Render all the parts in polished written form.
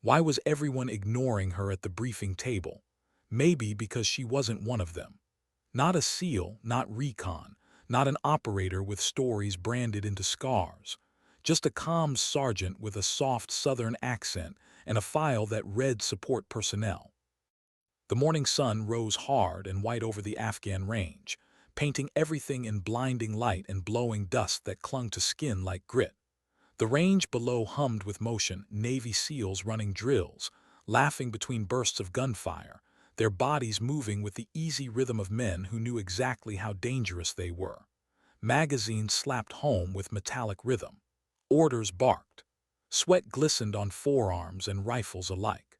Why was everyone ignoring her at the briefing table? Maybe because she wasn't one of them. Not a SEAL, not recon, not an operator with stories branded into scars. Just a calm sergeant with a soft southern accent and a file that read support personnel. The morning sun rose hard and white over the Afghan range, painting everything in blinding light and blowing dust that clung to skin like grit. The range below hummed with motion, Navy SEALs running drills, laughing between bursts of gunfire, their bodies moving with the easy rhythm of men who knew exactly how dangerous they were. Magazines slapped home with metallic rhythm. Orders barked. Sweat glistened on forearms and rifles alike.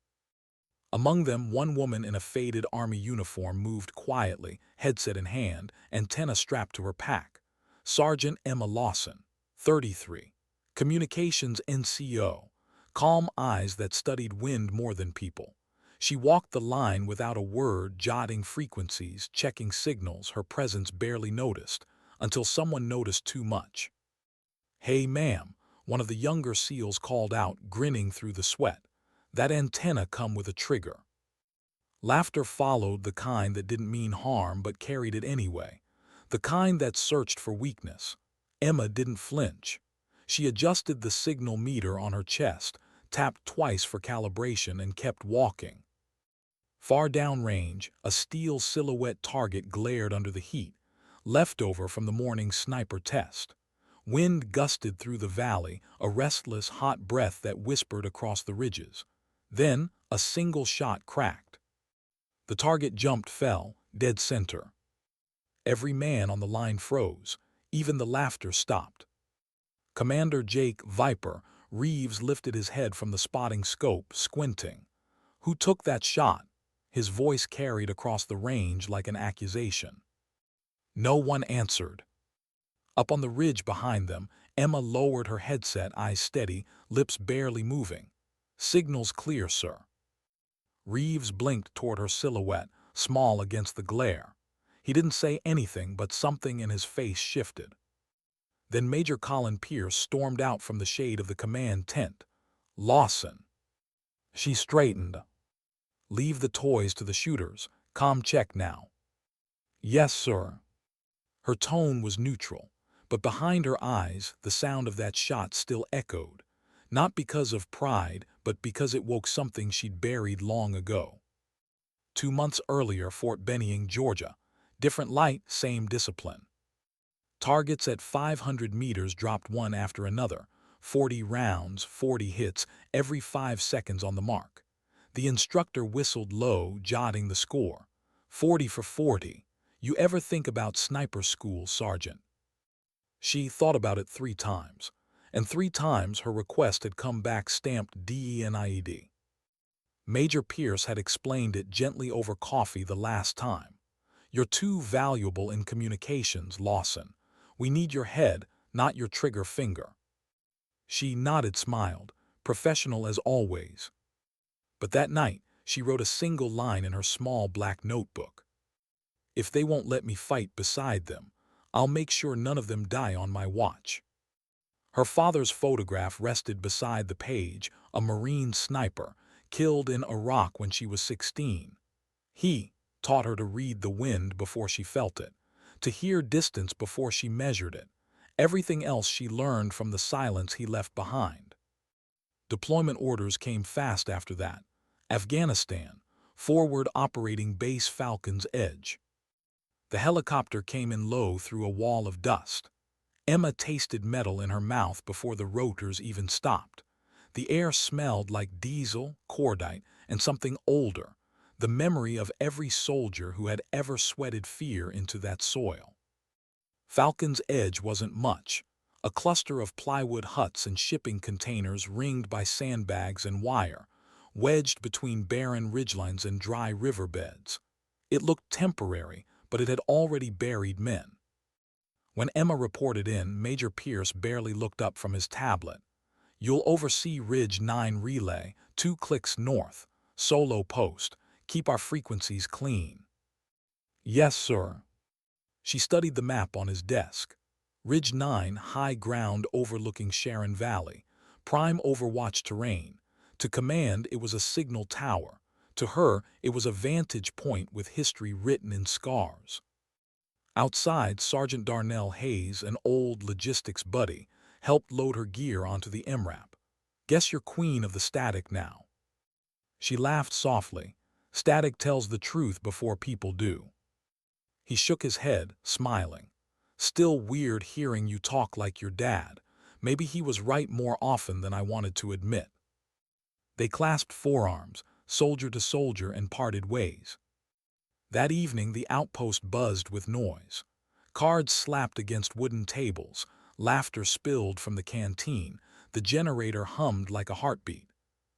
Among them, one woman in a faded army uniform moved quietly, headset in hand, antenna strapped to her pack. Sergeant Emma Lawson, 33. Communications NCO. Calm eyes that studied wind more than people. She walked the line without a word, jotting frequencies, checking signals, her presence barely noticed, until someone noticed too much. "Hey, ma'am," one of the younger SEALs called out, grinning through the sweat. "That antenna come with a trigger." Laughter followed, the kind that didn't mean harm but carried it anyway. The kind that searched for weakness. Emma didn't flinch. She adjusted the signal meter on her chest, tapped twice for calibration, and kept walking. Far downrange, a steel silhouette target glared under the heat, leftover from the morning's sniper test. Wind gusted through the valley, a restless, hot breath that whispered across the ridges. Then, a single shot cracked. The target jumped, fell, dead center. Every man on the line froze. Even the laughter stopped. Commander Jake "Viper" Reeves lifted his head from the spotting scope, squinting. "Who took that shot?" His voice carried across the range like an accusation. No one answered. Up on the ridge behind them, Emma lowered her headset, eyes steady, lips barely moving. "Signal's clear, sir." Reeves blinked toward her silhouette, small against the glare. He didn't say anything, but something in his face shifted. Then Major Colin Pierce stormed out from the shade of the command tent. "Lawson." She straightened. "Leave the toys to the shooters. Com check now." "Yes, sir." Her tone was neutral, but behind her eyes the sound of that shot still echoed, not because of pride, but because it woke something she'd buried long ago. 2 months earlier, Fort Benning, Georgia. Different light, same discipline. Targets at 500 meters dropped one after another. 40 rounds, 40 hits, every 5 seconds on the mark. The instructor whistled low, jotting the score. 40 for 40. You ever think about sniper school, Sergeant? She thought about it 3 times, and 3 times her request had come back stamped DENIED. Major Pierce had explained it gently over coffee the last time. "You're too valuable in communications, Lawson. We need your head, not your trigger finger." She nodded, smiled, professional as always. But that night, she wrote a single line in her small black notebook. "If they won't let me fight beside them, I'll make sure none of them die on my watch." Her father's photograph rested beside the page, a Marine sniper, killed in Iraq when she was 16. He taught her to read the wind before she felt it, to hear distance before she measured it. Everything else she learned from the silence he left behind. Deployment orders came fast after that. Afghanistan, forward operating base Falcon's Edge. The helicopter came in low through a wall of dust. Emma tasted metal in her mouth before the rotors even stopped. The air smelled like diesel, cordite, and something older, the memory of every soldier who had ever sweated fear into that soil. Falcon's Edge wasn't much, a cluster of plywood huts and shipping containers ringed by sandbags and wire, wedged between barren ridgelines and dry riverbeds. It looked temporary, but it had already buried men. When Emma reported in, Major Pierce barely looked up from his tablet. "You'll oversee Ridge 9 relay, 2 clicks north, solo post. Keep our frequencies clean." "Yes, sir." She studied the map on his desk. Ridge 9, high ground overlooking Sharon Valley, prime overwatch terrain. To Command, it was a signal tower. To her, it was a vantage point with history written in scars. Outside, Sergeant Darnell Hayes, an old logistics buddy, helped load her gear onto the MRAP. Guess you're queen of the static now. She laughed softly. Static tells the truth before people do. He shook his head, smiling. Still weird hearing you talk like your dad. Maybe he was right more often than I wanted to admit. They clasped forearms, soldier to soldier, and parted ways. That evening the outpost buzzed with noise. Cards slapped against wooden tables, laughter spilled from the canteen, the generator hummed like a heartbeat.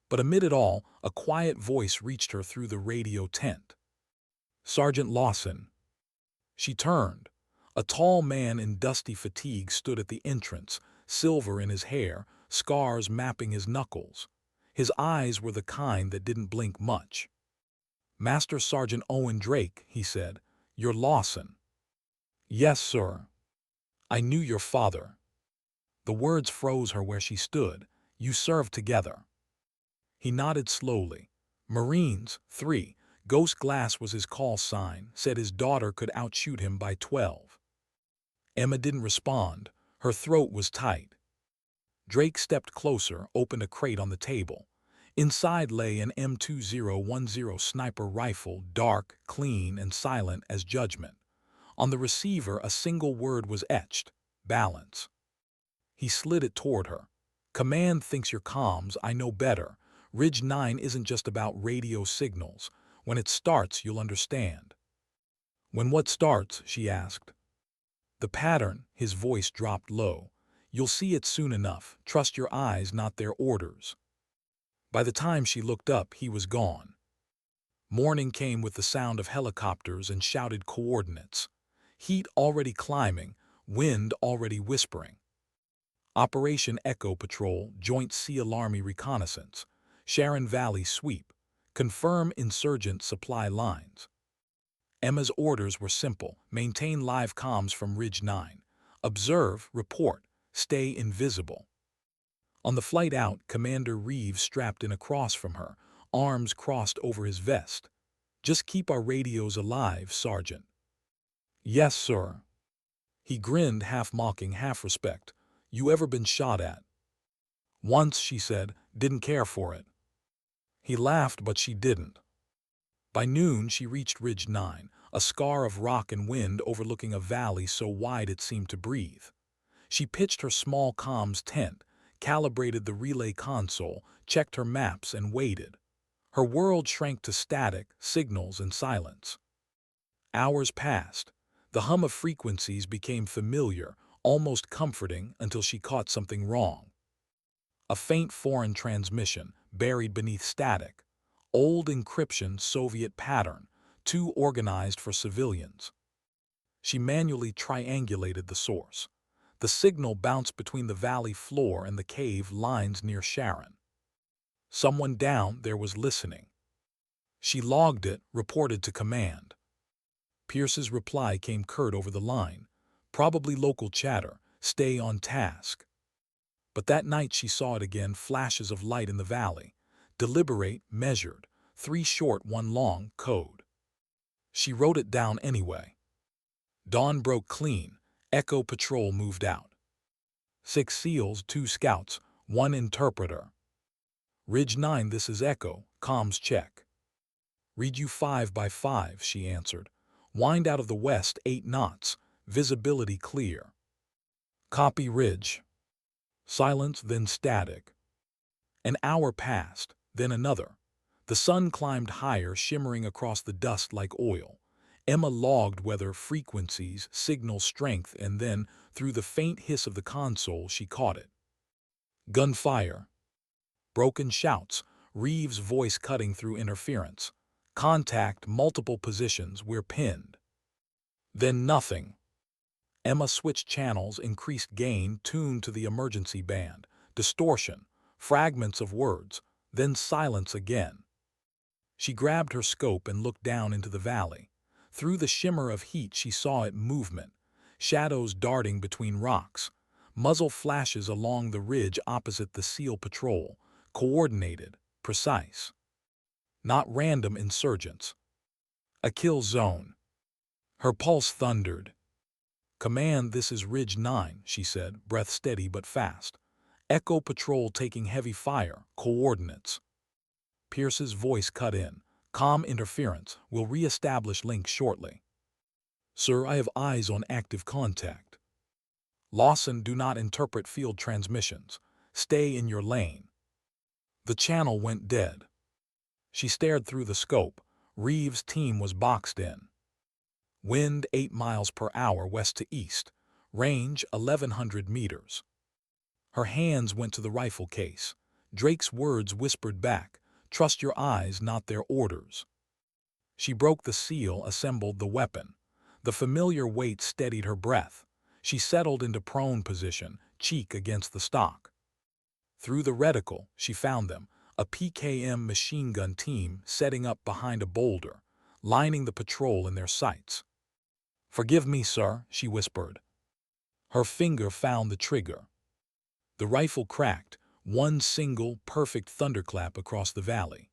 But amid it all, a quiet voice reached her through the radio tent. Sergeant Lawson. She turned. A tall man in dusty fatigue stood at the entrance, silver in his hair, scars mapping his knuckles. His eyes were the kind that didn't blink much. "Master Sergeant Owen Drake," he said. "You're Lawson." "Yes, sir. I knew your father." The words froze her where she stood. "You served together." He nodded slowly. "Marines, 3. Ghost Glass was his call sign, said his daughter could outshoot him by 12. Emma didn't respond. Her throat was tight. Drake stepped closer, opened a crate on the table. Inside lay an M2010 sniper rifle, dark, clean, and silent as judgment. On the receiver, a single word was etched: balance. He slid it toward her. "Command thinks you're comms, I know better. Ridge 9 isn't just about radio signals. When it starts, you'll understand." "When what starts?" she asked. "The pattern," his voice dropped low. "You'll see it soon enough. Trust your eyes, not their orders." By the time she looked up, he was gone. Morning came with the sound of helicopters and shouted coordinates. Heat already climbing, wind already whispering. Operation Echo Patrol, Joint Sea Army Reconnaissance, Sharon Valley Sweep, confirm insurgent supply lines. Emma's orders were simple: maintain live comms from Ridge 9. Observe, report, stay invisible. On the flight out, Commander Reeves strapped in across from her, arms crossed over his vest. "Just keep our radios alive, Sergeant." "Yes, sir." He grinned, half mocking, half respect. "You ever been shot at?" "Once," she said. "Didn't care for it." He laughed, but she didn't. By noon, she reached Ridge 9, a scar of rock and wind overlooking a valley so wide it seemed to breathe. She pitched her small comms tent, calibrated the relay console, checked her maps, and waited. Her world shrank to static, signals, and silence. Hours passed. The hum of frequencies became familiar, almost comforting, until she caught something wrong. A faint foreign transmission, buried beneath static. Old encryption, Soviet pattern, too organized for civilians. She manually triangulated the source. The signal bounced between the valley floor and the cave lines near Sharon. Someone down there was listening. She logged it, reported to command. Pierce's reply came curt over the line. "Probably local chatter. Stay on task." But that night she saw it again, flashes of light in the valley. Deliberate, measured, 3 short, 1 long, code. She wrote it down anyway. Dawn broke clean. Echo Patrol moved out. 6 SEALs, 2 scouts, 1 interpreter. "Ridge 9, this is Echo. Comms check." "Read you 5 by 5, she answered. "Wind out of the west 8 knots. Visibility clear." "Copy Ridge." Silence, then static. An hour passed, then another. The sun climbed higher, shimmering across the dust like oil. Emma logged weather, frequencies, signal strength, and then, through the faint hiss of the console, she caught it. Gunfire. Broken shouts, Reeves' voice cutting through interference. "Contact, multiple positions, we're pinned." Then nothing. Emma switched channels, increased gain, tuned to the emergency band. Distortion, fragments of words, then silence again. She grabbed her scope and looked down into the valley. Through the shimmer of heat she saw it: movement, shadows darting between rocks, muzzle flashes along the ridge opposite the SEAL patrol, coordinated, precise. Not random insurgents. A kill zone. Her pulse thundered. "Command, this is Ridge 9, she said, breath steady but fast. Echo Patrol taking heavy fire. Coordinates." Pierce's voice cut in. "Comm interference. We'll re-establish link shortly." "Sir, I have eyes on active contact." "Lawson, do not interpret field transmissions. Stay in your lane." The channel went dead. She stared through the scope. Reeves' team was boxed in. Wind 8 miles per hour west to east. Range 1,100 meters. Her hands went to the rifle case. Drake's words whispered back, "Trust your eyes, not their orders." She broke the seal, assembled the weapon. The familiar weight steadied her breath. She settled into prone position, cheek against the stock. Through the reticle, she found them, a PKM machine gun team setting up behind a boulder, lining the patrol in their sights. "Forgive me, sir," she whispered. Her finger found the trigger. The rifle cracked, one single, perfect thunderclap across the valley.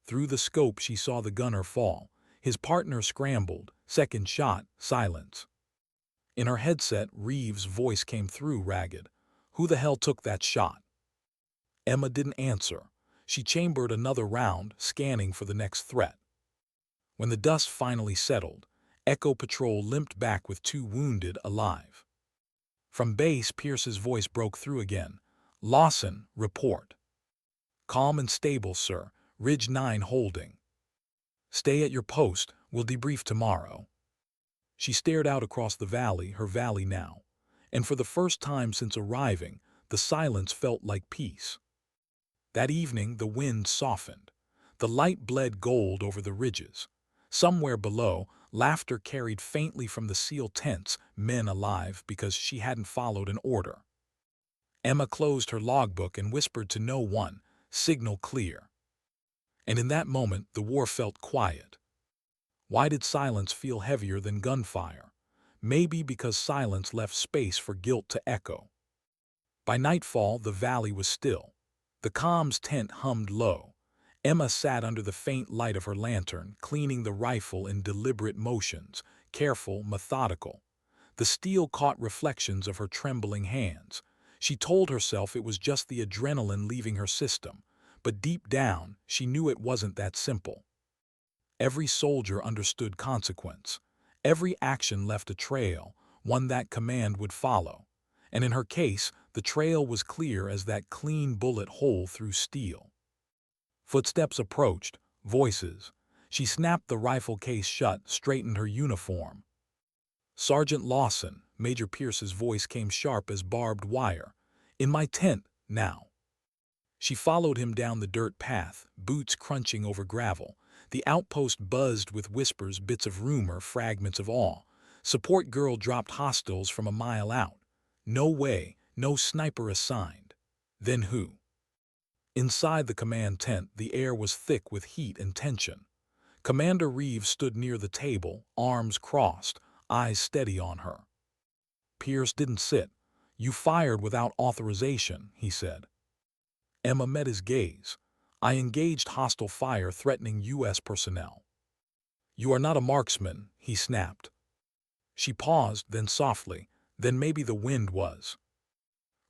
Through the scope she saw the gunner fall. His partner scrambled, second shot, silence. In her headset, Reeves' voice came through ragged. "Who the hell took that shot?" Emma didn't answer. She chambered another round, scanning for the next threat. When the dust finally settled, Echo Patrol limped back with 2 wounded alive. From base, Pierce's voice broke through again. "Lawson, report." "Calm and stable, sir. Ridge 9 holding." "Stay at your post. We'll debrief tomorrow." She stared out across the valley, her valley now. And for the first time since arriving, the silence felt like peace. That evening, the wind softened. The light bled gold over the ridges. Somewhere below, laughter carried faintly from the SEAL tents, men alive because she hadn't followed an order. Emma closed her logbook and whispered to no one, "Signal clear." And in that moment, the war felt quiet. Why did silence feel heavier than gunfire? Maybe because silence left space for guilt to echo. By nightfall, the valley was still. The comms tent hummed low. Emma sat under the faint light of her lantern, cleaning the rifle in deliberate motions, careful, methodical. The steel caught reflections of her trembling hands. She told herself it was just the adrenaline leaving her system, but deep down, she knew it wasn't that simple. Every soldier understood consequence. Every action left a trail, one that command would follow. And in her case, the trail was clear as that clean bullet hole through steel. Footsteps approached, voices. She snapped the rifle case shut, straightened her uniform. "Sergeant Lawson," Major Pierce's voice came sharp as barbed wire. "In my tent, now." She followed him down the dirt path, boots crunching over gravel. The outpost buzzed with whispers, bits of rumor, fragments of awe. Support girl dropped hostiles from a mile out. No way, no sniper assigned. Then who? Inside the command tent, the air was thick with heat and tension. Commander Reeves stood near the table, arms crossed, eyes steady on her. Pierce didn't sit. "You fired without authorization," he said. Emma met his gaze. "I engaged hostile fire threatening U.S. personnel." "You are not a marksman," he snapped. She paused, then softly, "Then maybe the wind was."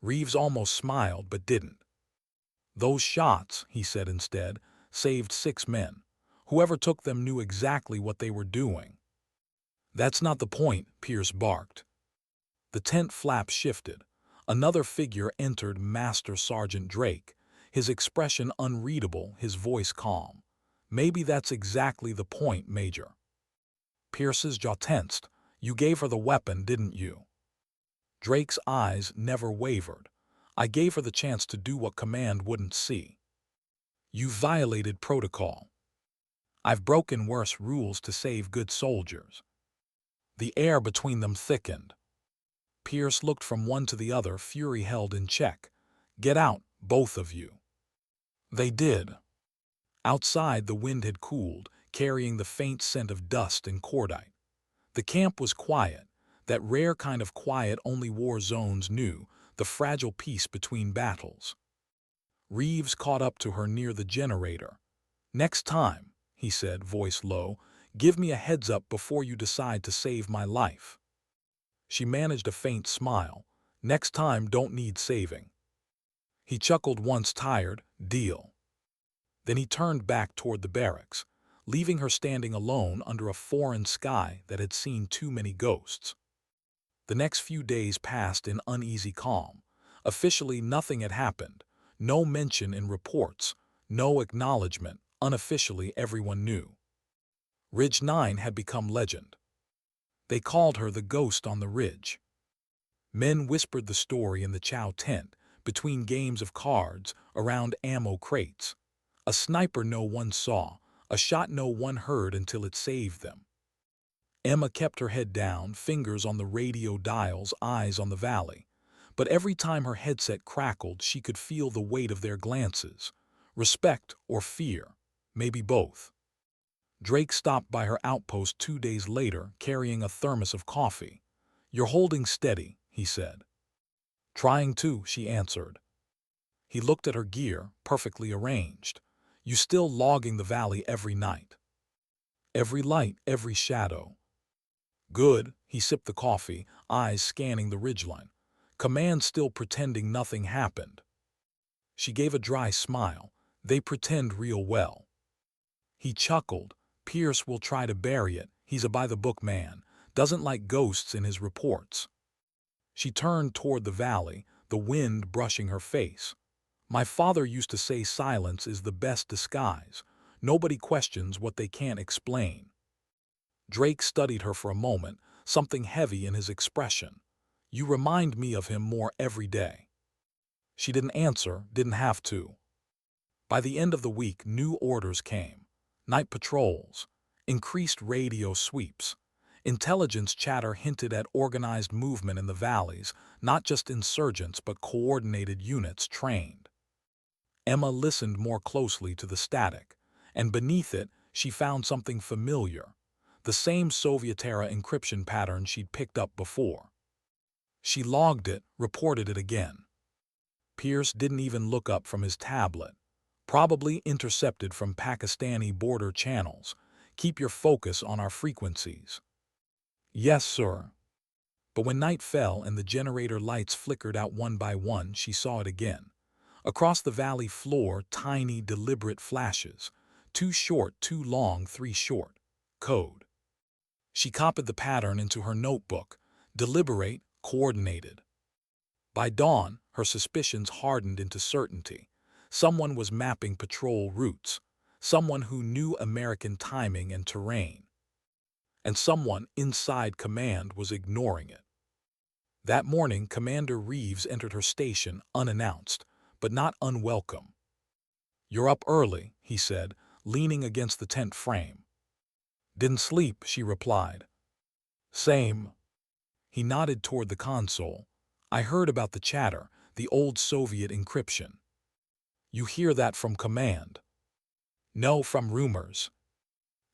Reeves almost smiled, but didn't. "Those shots," he said instead, "saved 6 men. Whoever took them knew exactly what they were doing." "That's not the point," Pierce barked. The tent flap shifted. Another figure entered, Master Sergeant Drake, his expression unreadable, his voice calm. "Maybe that's exactly the point, Major." Pierce's jaw tensed. "You gave her the weapon, didn't you?" Drake's eyes never wavered. "I gave her the chance to do what command wouldn't see." "You violated protocol." "I've broken worse rules to save good soldiers." The air between them thickened. Pierce looked from one to the other, fury held in check. "Get out, both of you." They did. Outside, the wind had cooled, carrying the faint scent of dust and cordite. The camp was quiet, that rare kind of quiet only war zones knew, the fragile peace between battles. Reeves caught up to her near the generator. "Next time," he said, voice low, "give me a heads up before you decide to save my life." She managed a faint smile. "Next time don't need saving." He chuckled once, tired. "Deal." Then he turned back toward the barracks, leaving her standing alone under a foreign sky that had seen too many ghosts. The next few days passed in uneasy calm. Officially, nothing had happened. No mention in reports. No acknowledgement. Unofficially, everyone knew. Ridge 9 had become legend. They called her the ghost on the ridge. Men whispered the story in the chow tent, between games of cards, around ammo crates. A sniper no one saw, a shot no one heard until it saved them. Emma kept her head down, fingers on the radio dials, eyes on the valley. But every time her headset crackled, she could feel the weight of their glances. Respect or fear, maybe both. Drake stopped by her outpost 2 days later, carrying a thermos of coffee. "You're holding steady," he said. "Trying to," she answered. He looked at her gear, perfectly arranged. "You still logging the valley every night?" "Every light, every shadow." "Good." He sipped the coffee, eyes scanning the ridgeline. "Command still pretending nothing happened?" She gave a dry smile. "They pretend real well." He chuckled. "Pierce will try to bury it. He's a by-the-book man. Doesn't like ghosts in his reports." She turned toward the valley, the wind brushing her face. "My father used to say silence is the best disguise. Nobody questions what they can't explain." Drake studied her for a moment, something heavy in his expression. "You remind me of him more every day." She didn't answer, didn't have to. By the end of the week, new orders came. Night patrols, increased radio sweeps. Intelligence chatter hinted at organized movement in the valleys, not just insurgents but coordinated units trained. Emma listened more closely to the static, and beneath it she found something familiar, the same Soviet-era encryption pattern she'd picked up before. She logged it, reported it again. Pierce didn't even look up from his tablet. "Probably intercepted from Pakistani border channels. Keep your focus on our frequencies." "Yes, sir." But when night fell and the generator lights flickered out one by one, she saw it again. Across the valley floor, tiny, deliberate flashes. 2 short, 2 long, 3 short. Code. She copied the pattern into her notebook. Deliberate, coordinated. By dawn, her suspicions hardened into certainty. Someone was mapping patrol routes. Someone who knew American timing and terrain. And someone inside command was ignoring it. That morning, Commander Reeves entered her station unannounced, but not unwelcome. "You're up early," he said, leaning against the tent frame. "Didn't sleep," she replied. "Same." He nodded toward the console. "I heard about the chatter, the old Soviet encryption." "You hear that from command?" "No, from rumors."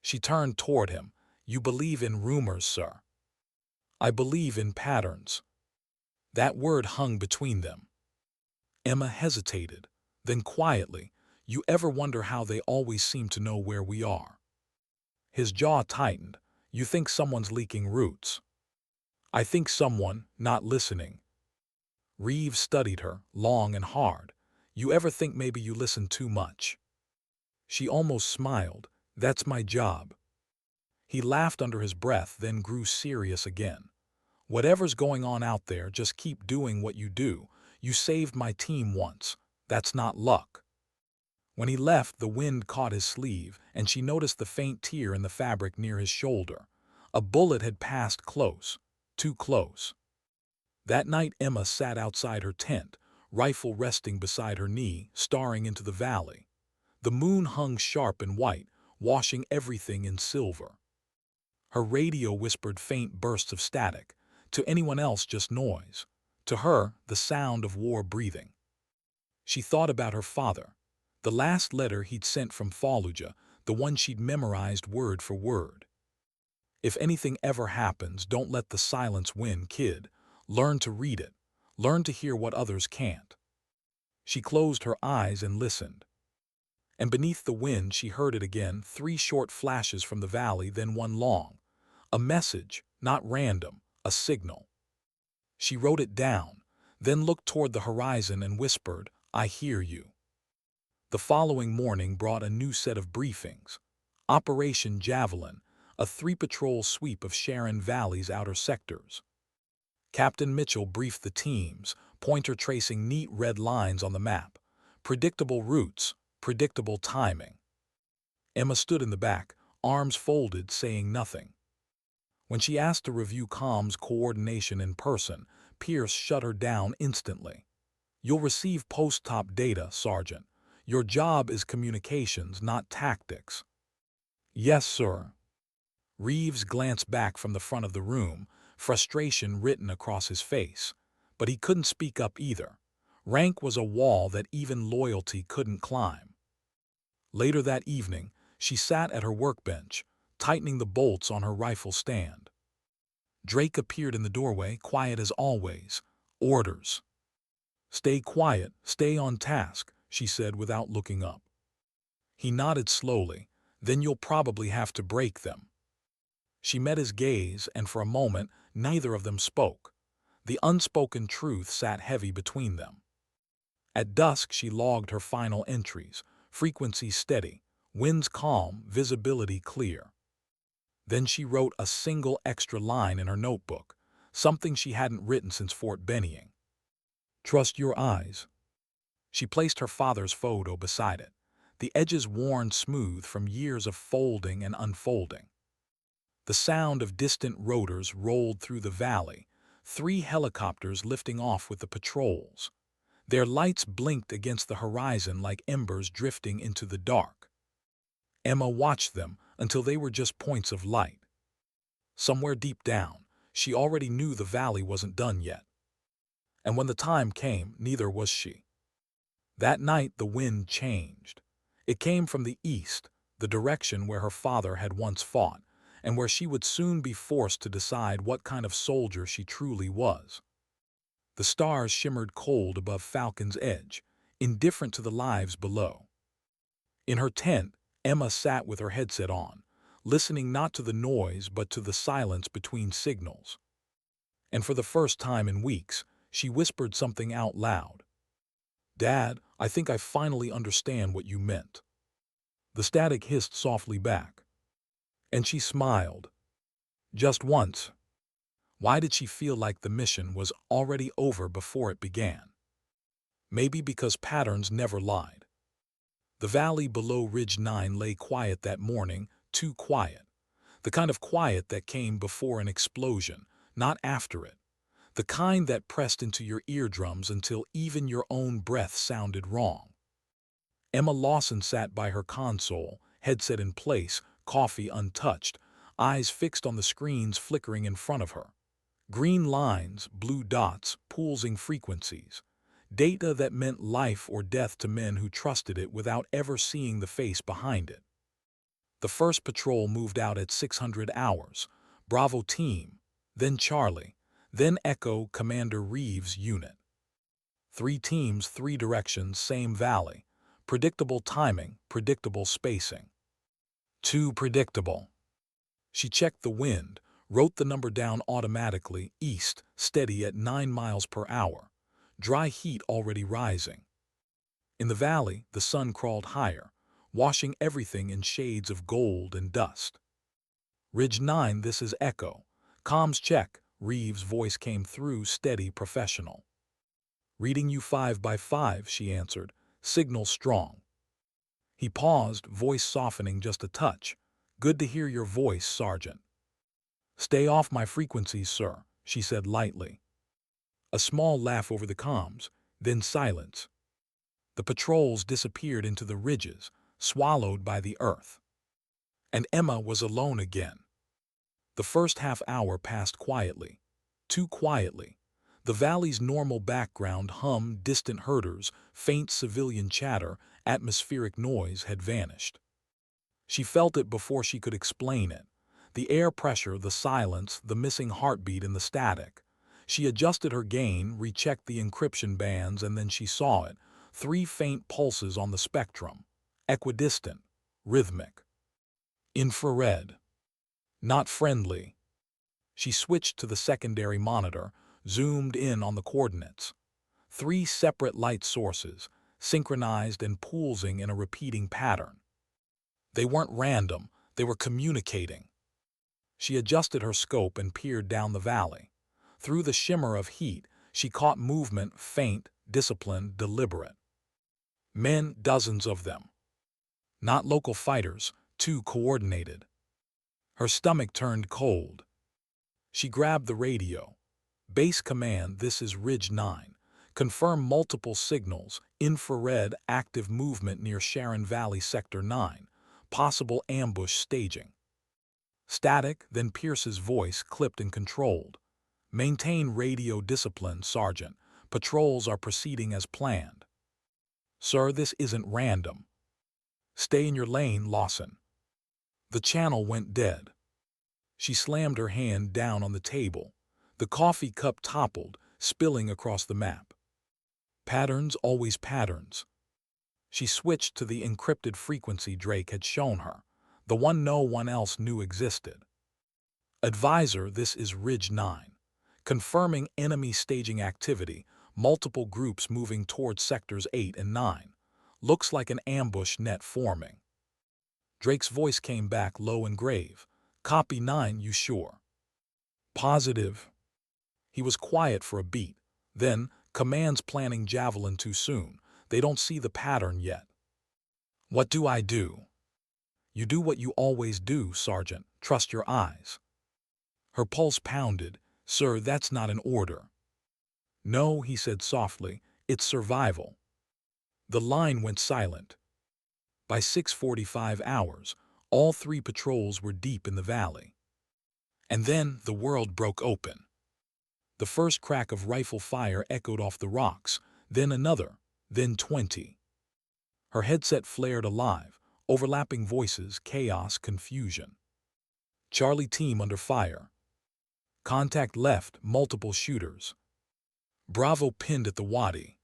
She turned toward him. "You believe in rumors, sir?" "I believe in patterns." That word hung between them. Emma hesitated. Then quietly, "You ever wonder how they always seem to know where we are?" His jaw tightened. "You think someone's leaking routes?" "I think someone, not listening." Reeves studied her, long and hard. "You ever think maybe you listen too much?" She almost smiled. "That's my job." He laughed under his breath, then grew serious again. "Whatever's going on out there, just keep doing what you do. You saved my team once. That's not luck." When he left, the wind caught his sleeve, and she noticed the faint tear in the fabric near his shoulder. A bullet had passed close, too close. That night Emma sat outside her tent, rifle resting beside her knee, staring into the valley. The moon hung sharp and white, washing everything in silver. Her radio whispered faint bursts of static. To anyone else, just noise. To her, the sound of war breathing. She thought about her father. The last letter he'd sent from Fallujah, the one she'd memorized word for word. "If anything ever happens, don't let the silence win, kid. Learn to read it. Learn to hear what others can't." She closed her eyes and listened. And beneath the wind she heard it again, 3 short flashes from the valley, then one long. A message, not random, a signal. She wrote it down, then looked toward the horizon and whispered, "I hear you." The following morning brought a new set of briefings. Operation Javelin, a 3-patrol sweep of Sharon Valley's outer sectors. Captain Mitchell briefed the teams, pointer tracing neat red lines on the map. Predictable routes, predictable timing. Emma stood in the back, arms folded, saying nothing. When she asked to review comms coordination in person, Pierce shut her down instantly. "You'll receive post-top data, Sergeant. Your job is communications, not tactics." "Yes, sir." Reeves glanced back from the front of the room, frustration written across his face. But he couldn't speak up either. Rank was a wall that even loyalty couldn't climb. Later that evening, she sat at her workbench, tightening the bolts on her rifle stand. Drake appeared in the doorway, quiet as always. "Orders." "Stay quiet, stay on task," she said without looking up. He nodded slowly. "Then you'll probably have to break them." She met his gaze, and for a moment, neither of them spoke. The unspoken truth sat heavy between them. At dusk, she logged her final entries, frequency steady, winds calm, visibility clear. Then she wrote a single extra line in her notebook, something she hadn't written since Fort Benning. "Trust your eyes." She placed her father's photo beside it, the edges worn smooth from years of folding and unfolding. The sound of distant rotors rolled through the valley, 3 helicopters lifting off with the patrols. Their lights blinked against the horizon like embers drifting into the dark. Emma watched them until they were just points of light. Somewhere deep down, she already knew the valley wasn't done yet. And when the time came, neither was she. That night the wind changed. It came from the east, the direction where her father had once fought, and where she would soon be forced to decide what kind of soldier she truly was. The stars shimmered cold above Falcon's Edge, indifferent to the lives below. In her tent, Emma sat with her headset on, listening not to the noise but to the silence between signals. And for the first time in weeks, she whispered something out loud. "Dad, I think I finally understand what you meant." The static hissed softly back. And she smiled. Just once. Why did she feel like the mission was already over before it began? Maybe because patterns never lied. The valley below Ridge 9 lay quiet that morning, too quiet. The kind of quiet that came before an explosion, not after it. The kind that pressed into your eardrums until even your own breath sounded wrong. Emma Lawson sat by her console, headset in place, coffee untouched, eyes fixed on the screens flickering in front of her. Green lines, blue dots, pulsing frequencies. Data that meant life or death to men who trusted it without ever seeing the face behind it. The first patrol moved out at 600 hours. Bravo Team, then Charlie, then Echo Commander Reeves' unit. 3 teams, 3 directions, same valley. Predictable timing, predictable spacing. Too predictable. She checked the wind, wrote the number down automatically, east, steady at 9 miles per hour. Dry heat already rising. In the valley, the sun crawled higher, washing everything in shades of gold and dust. "Ridge 9, this is Echo. Comms check," Reeves' voice came through, steady, professional. "Reading you 5 by 5, she answered. "Signal strong." He paused, voice softening just a touch. "Good to hear your voice, Sergeant." "Stay off my frequencies, sir," she said lightly. A small laugh over the comms, then silence. The patrols disappeared into the ridges, swallowed by the earth. And Emma was alone again. The first half hour passed quietly. Too quietly. The valley's normal background hum, distant herders, faint civilian chatter, atmospheric noise had vanished. She felt it before she could explain it. The air pressure, the silence, the missing heartbeat in the static. She adjusted her gain, rechecked the encryption bands, and then she saw it. 3 faint pulses on the spectrum, equidistant, rhythmic. Infrared. Not friendly. She switched to the secondary monitor, zoomed in on the coordinates. 3 separate light sources, synchronized and pulsing in a repeating pattern. They weren't random, they were communicating. She adjusted her scope and peered down the valley. Through the shimmer of heat, she caught movement, faint, disciplined, deliberate. Men, dozens of them. Not local fighters, too coordinated. Her stomach turned cold. She grabbed the radio. Base command, this is Ridge 9. Confirm multiple signals, infrared active movement near Sharon Valley Sector 9. Possible ambush staging. Static, then Pierce's voice clipped and controlled. Maintain radio discipline, Sergeant. Patrols are proceeding as planned. Sir, this isn't random. Stay in your lane, Lawson. The channel went dead. She slammed her hand down on the table. The coffee cup toppled, spilling across the map. Patterns, always patterns. She switched to the encrypted frequency Drake had shown her, the one no one else knew existed. Advisor, this is Ridge 9. Confirming enemy staging activity, multiple groups moving towards sectors 8 and 9. Looks like an ambush net forming. Drake's voice came back low and grave. Copy 9, you sure? Positive. He was quiet for a beat. Then, command's planning javelin too soon. They don't see the pattern yet. What do I do? You do what you always do, Sergeant. Trust your eyes. Her pulse pounded. Sir, that's not an order. No, he said softly. It's survival. The line went silent. By 6:45 hours, all 3 patrols were deep in the valley. And then the world broke open. The first crack of rifle fire echoed off the rocks, then another, then 20. Her headset flared alive, overlapping voices, chaos, confusion. Charlie team under fire. Contact left, multiple shooters. Bravo pinned at the wadi.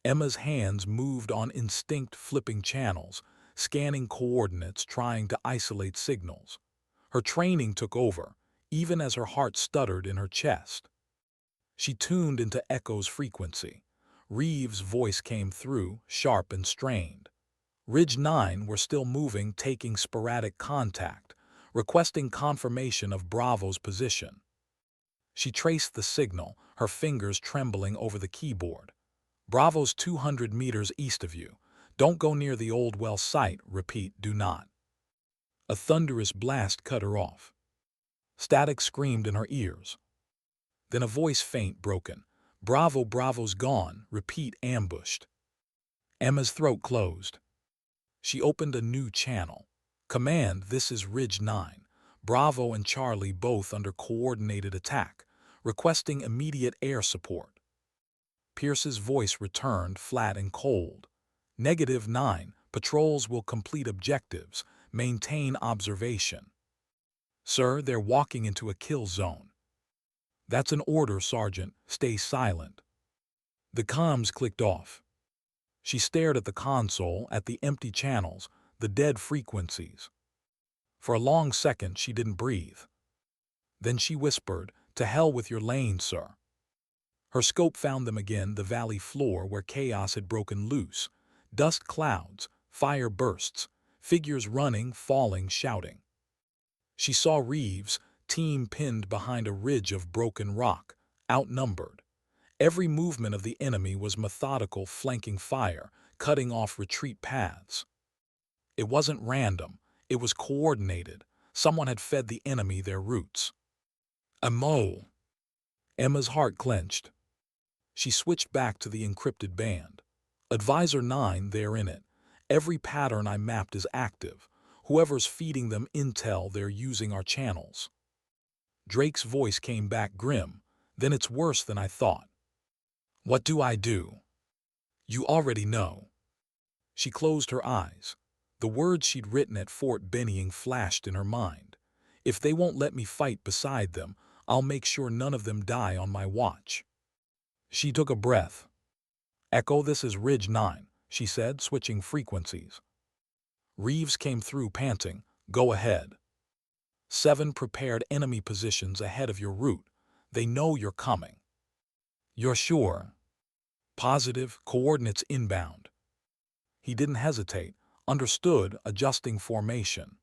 Emma's hands moved on instinct, flipping channels, scanning coordinates, trying to isolate signals. Her training took over, even as her heart stuttered in her chest. She tuned into Echo's frequency. Reeves' voice came through, sharp and strained. Ridge 9 were still moving, taking sporadic contact, requesting confirmation of Bravo's position. She traced the signal, her fingers trembling over the keyboard. Bravo's 200 meters east of you. Don't go near the old well site. Repeat, do not. A thunderous blast cut her off. Static screamed in her ears. Then a voice faint, broken. Bravo, Bravo's gone. Repeat, ambushed. Emma's throat closed. She opened a new channel. Command, this is Ridge 9. Bravo and Charlie both under coordinated attack, requesting immediate air support. Pierce's voice returned, flat and cold. -9, patrols will complete objectives, maintain observation. Sir, they're walking into a kill zone. That's an order, Sergeant. Stay silent. The comms clicked off. She stared at the console, at the empty channels, the dead frequencies. For a long second, she didn't breathe. Then she whispered, "To hell with your lane, sir." Her scope found them again, the valley floor where chaos had broken loose. Dust clouds, fire bursts, figures running, falling, shouting. She saw Reeves' team pinned behind a ridge of broken rock, outnumbered. Every movement of the enemy was methodical, flanking fire, cutting off retreat paths. It wasn't random, it was coordinated. Someone had fed the enemy their routes. A mole. Emma's heart clenched. She switched back to the encrypted band. Advisor 9, they're in it. Every pattern I mapped is active. Whoever's feeding them intel, they're using our channels. Drake's voice came back grim. Then it's worse than I thought. What do I do? You already know. She closed her eyes. The words she'd written at Fort Benning flashed in her mind. If they won't let me fight beside them, I'll make sure none of them die on my watch. She took a breath. Echo, this is Ridge 9, she said, switching frequencies. Reeves came through panting. Go ahead. 7 prepared enemy positions ahead of your route. They know you're coming. You're sure? Positive, coordinates inbound. He didn't hesitate, understood, adjusting formation.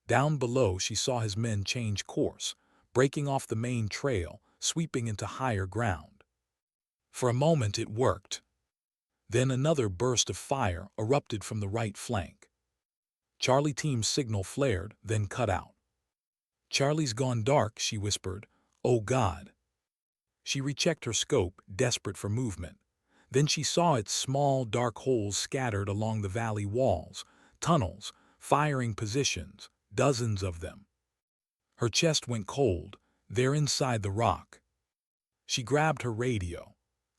Down below, she saw his men change course, breaking off the main trail, sweeping into higher ground. For a moment it worked. Then another burst of fire erupted from the right flank. Charlie team's signal flared, then cut out. Charlie's gone dark, she whispered. Oh God. She rechecked her scope, desperate for movement. Then she saw its small, dark holes scattered along the valley walls, tunnels, firing positions, dozens of them. Her chest went cold. They're inside the rock. She grabbed her radio.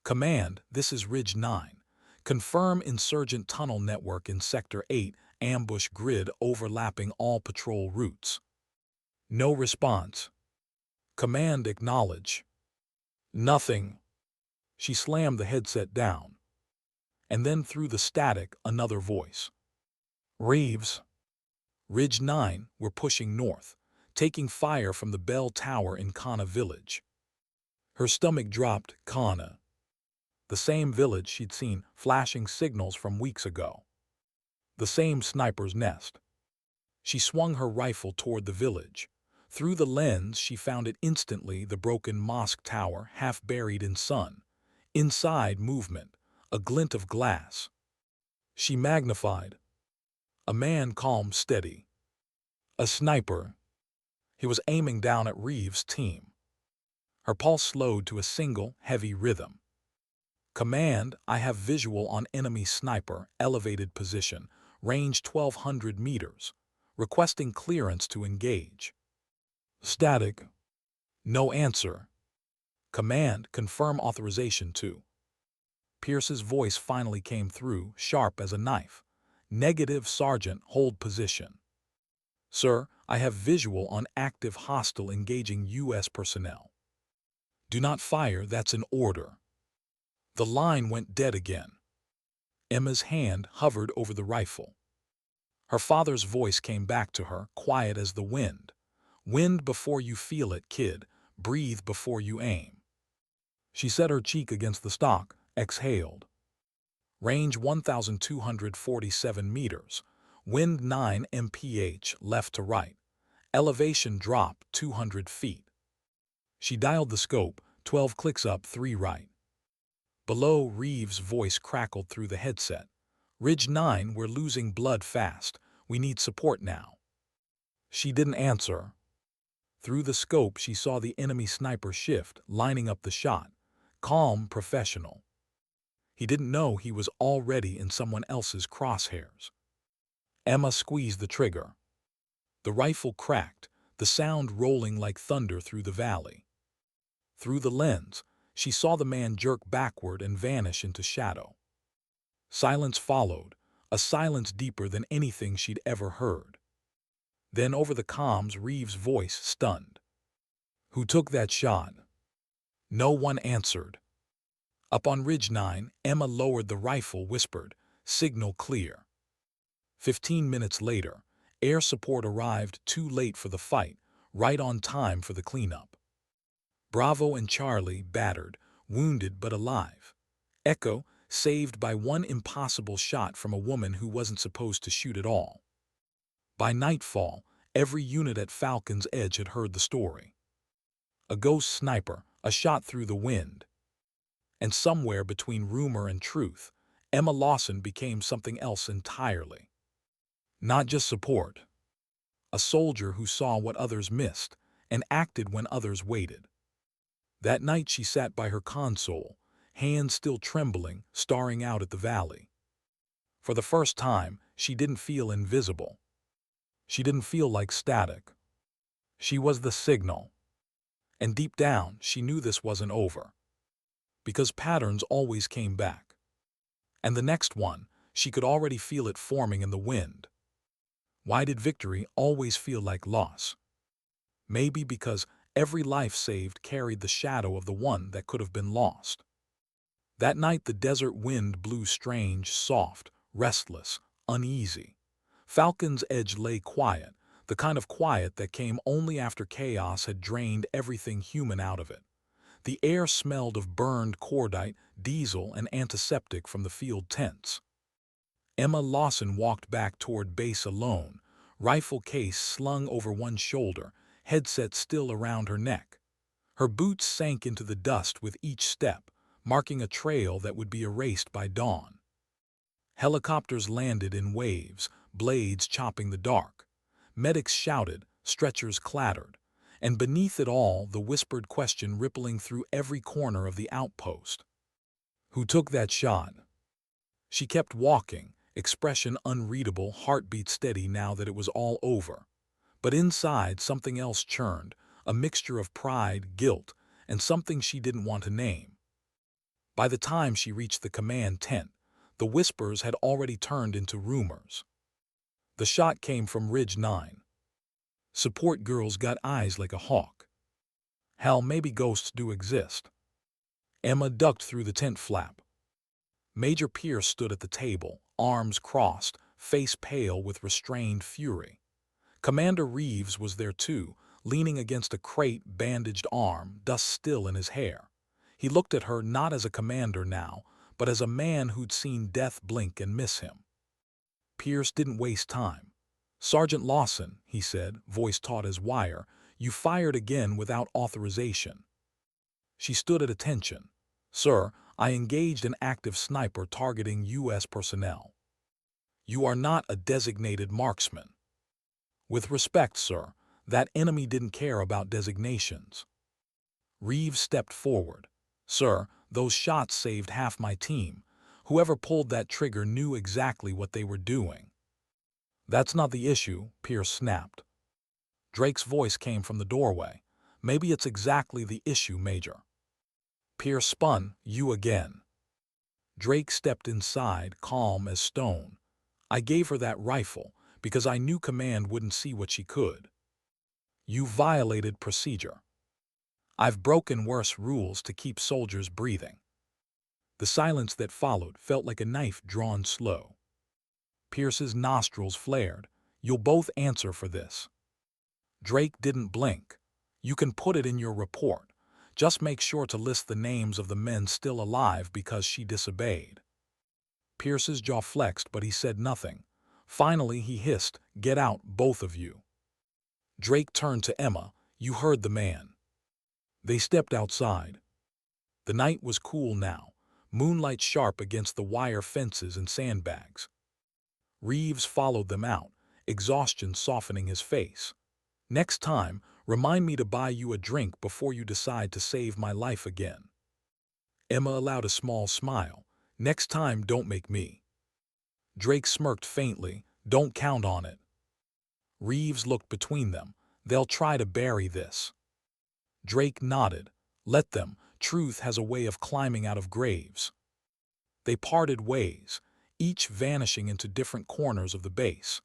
Command, this is Ridge 9. Confirm insurgent tunnel network in Sector 8, ambush grid overlapping all patrol routes. No response. Command, acknowledge. Nothing. She slammed the headset down. And then through the static, another voice. Reeves. Ridge 9, we're pushing north, taking fire from the bell tower in Kana village. Her stomach dropped. Kana. The same village she'd seen flashing signals from weeks ago. The same sniper's nest. She swung her rifle toward the village. Through the lens, she found it instantly, the broken mosque tower, half buried in sun. Inside, movement, a glint of glass. She magnified. A man, calm, steady. A sniper. He was aiming down at Reeves' team. Her pulse slowed to a single, heavy rhythm. Command, I have visual on enemy sniper, elevated position, range 1,200 meters. Requesting clearance to engage. Static. No answer. Command, confirm authorization to. Pierce's voice finally came through, sharp as a knife. Negative, Sergeant, hold position. Sir, I have visual on active hostile engaging U.S. personnel. Do not fire, that's an order. The line went dead again. Emma's hand hovered over the rifle. Her father's voice came back to her, quiet as the wind. Wind before you feel it, kid. Breathe before you aim. She set her cheek against the stock, exhaled. Range 1,247 meters. Wind 9 mph, left to right. Elevation drop 200 feet. She dialed the scope, 12 clicks up, 3 right. Below, Reeves' voice crackled through the headset. Ridge 9, we're losing blood fast. We need support now. She didn't answer. Through the scope, she saw the enemy sniper shift, lining up the shot. Calm, professional. He didn't know he was already in someone else's crosshairs. Emma squeezed the trigger. The rifle cracked, the sound rolling like thunder through the valley. Through the lens, she saw the man jerk backward and vanish into shadow. Silence followed, a silence deeper than anything she'd ever heard. Then over the comms, Reeves' voice, stunned. Who took that shot? No one answered. Up on Ridge 9, Emma lowered the rifle, whispered, signal clear. 15 minutes later, air support arrived, too late for the fight, right on time for the cleanup. Bravo and Charlie, battered, wounded but alive. Echo, saved by one impossible shot from a woman who wasn't supposed to shoot at all. By nightfall, every unit at Falcon's Edge had heard the story. A ghost sniper, a shot through the wind. And somewhere between rumor and truth, Emma Lawson became something else entirely. Not just support. A soldier who saw what others missed and acted when others waited. That night she sat by her console, hands still trembling, staring out at the valley. For the first time, she didn't feel invisible. She didn't feel like static. She was the signal. And deep down, she knew this wasn't over. Because patterns always came back. And the next one, she could already feel it forming in the wind. Why did victory always feel like loss? Maybe because every life saved carried the shadow of the one that could have been lost. That night the desert wind blew strange, soft, restless, uneasy. Falcon's Edge lay quiet, the kind of quiet that came only after chaos had drained everything human out of it. The air smelled of burned cordite, diesel, and antiseptic from the field tents. Emma Lawson walked back toward base alone, rifle case slung over one shoulder, headset still around her neck. Her boots sank into the dust with each step, marking a trail that would be erased by dawn. Helicopters landed in waves, blades chopping the dark. Medics shouted, stretchers clattered, and beneath it all the whispered question rippling through every corner of the outpost. Who took that shot? She kept walking, expression unreadable, heartbeat steady now that it was all over. But inside something else churned, a mixture of pride, guilt, and something she didn't want to name. By the time she reached the command tent, the whispers had already turned into rumors. The shot came from Ridge 9. Support girls got eyes like a hawk. Hell, maybe ghosts do exist. Emma ducked through the tent flap. Major Pierce stood at the table, arms crossed, face pale with restrained fury. Commander Reeves was there too, leaning against a crate, bandaged arm, dust still in his hair. He looked at her not as a commander now, but as a man who'd seen death blink and miss him. Pierce didn't waste time. "Sergeant Lawson," he said, voice taut as wire, "you fired again without authorization." She stood at attention. "Sir, I engaged an active sniper targeting U.S. personnel." "You are not a designated marksman." "With respect, sir, that enemy didn't care about designations." Reeves stepped forward. "Sir, those shots saved half my team. Whoever pulled that trigger knew exactly what they were doing." "That's not the issue," Pierce snapped. Drake's voice came from the doorway. "Maybe it's exactly the issue, Major." Pierce spun. "You again." Drake stepped inside, calm as stone. "I gave her that rifle because I knew command wouldn't see what she could." "You violated procedure." "I've broken worse rules to keep soldiers breathing." The silence that followed felt like a knife drawn slow. Pierce's nostrils flared. "You'll both answer for this." Drake didn't blink. "You can put it in your report. Just make sure to list the names of the men still alive because she disobeyed." Pierce's jaw flexed, but he said nothing. Finally he hissed, "Get out, both of you." Drake turned to Emma. "You heard the man." They stepped outside. The night was cool now, moonlight sharp against the wire fences and sandbags. Reeves followed them out, exhaustion softening his face. "Next time, remind me to buy you a drink before you decide to save my life again." Emma allowed a small smile. "Next time, don't make me." Drake smirked faintly. "Don't count on it." Reeves looked between them. "They'll try to bury this." Drake nodded. "Let them. Truth has a way of climbing out of graves." They parted ways, each vanishing into different corners of the base.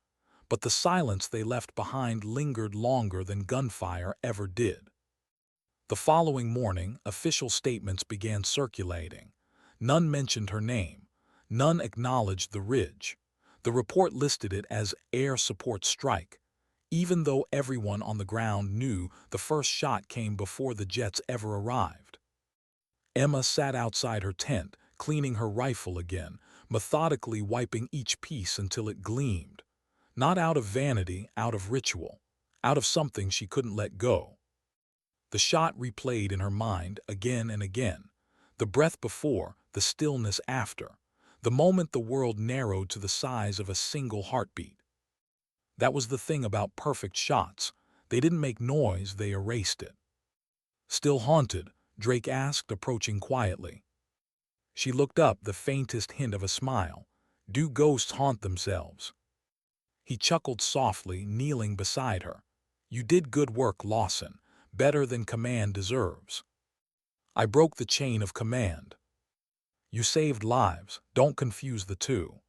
But the silence they left behind lingered longer than gunfire ever did. The following morning, official statements began circulating. None mentioned her name. None acknowledged the ridge. The report listed it as air support strike, even though everyone on the ground knew the first shot came before the jets ever arrived. Emma sat outside her tent, cleaning her rifle again, methodically wiping each piece until it gleamed. Not out of vanity, out of ritual, out of something she couldn't let go. The shot replayed in her mind again and again. The breath before, the stillness after. The moment the world narrowed to the size of a single heartbeat. That was the thing about perfect shots. They didn't make noise, they erased it. "Still haunted?" Drake asked, approaching quietly. She looked up, the faintest hint of a smile. "Do ghosts haunt themselves?" He chuckled softly, kneeling beside her. "You did good work, Lawson. Better than command deserves." "I broke the chain of command." "You saved lives. Don't confuse the two."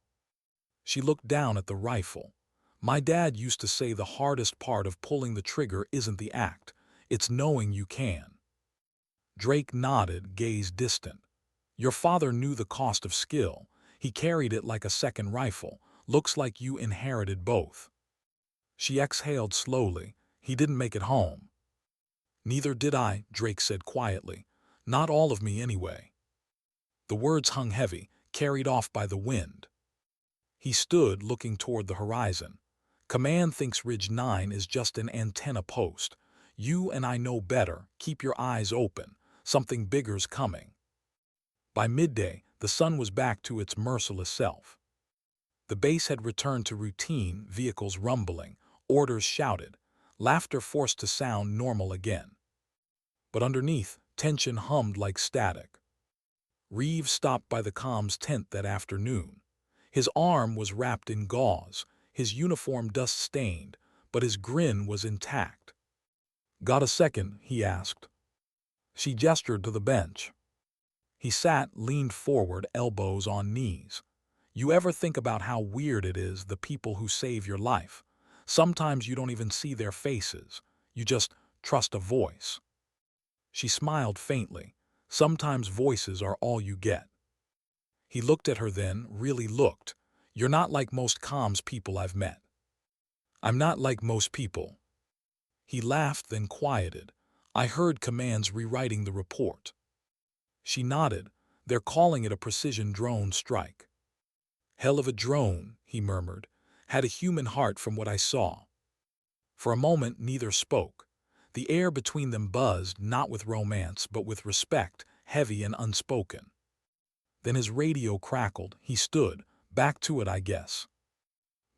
She looked down at the rifle. "My dad used to say the hardest part of pulling the trigger isn't the act. It's knowing you can." Drake nodded, gaze distant. Your father knew the cost of skill. He carried it like a second rifle. Looks like you inherited both. She exhaled slowly. He didn't make it home. Neither did I, Drake said quietly. Not all of me anyway. The words hung heavy, carried off by the wind. He stood, looking toward the horizon. Command thinks Ridge 9 is just an antenna post. You and I know better. Keep your eyes open. Something bigger's coming. By midday, the sun was back to its merciless self. The base had returned to routine, vehicles rumbling, orders shouted, laughter forced to sound normal again. But underneath, tension hummed like static. Reeves stopped by the comms tent that afternoon. His arm was wrapped in gauze, his uniform dust-stained, but his grin was intact. "Got a second?" he asked. She gestured to the bench. He sat, leaned forward, elbows on knees. "You ever think about how weird it is, the people who save your life? Sometimes you don't even see their faces. You just trust a voice." She smiled faintly. "Sometimes voices are all you get." He looked at her then, really looked. "You're not like most comms people I've met." "I'm not like most people." He laughed, then quieted. "I heard Command's rewriting the report." She nodded. "They're calling it a precision drone strike." "Hell of a drone," he murmured. "Had a human heart from what I saw." For a moment neither spoke. The air between them buzzed, not with romance, but with respect, heavy and unspoken. Then his radio crackled. He stood. "Back to it, I guess."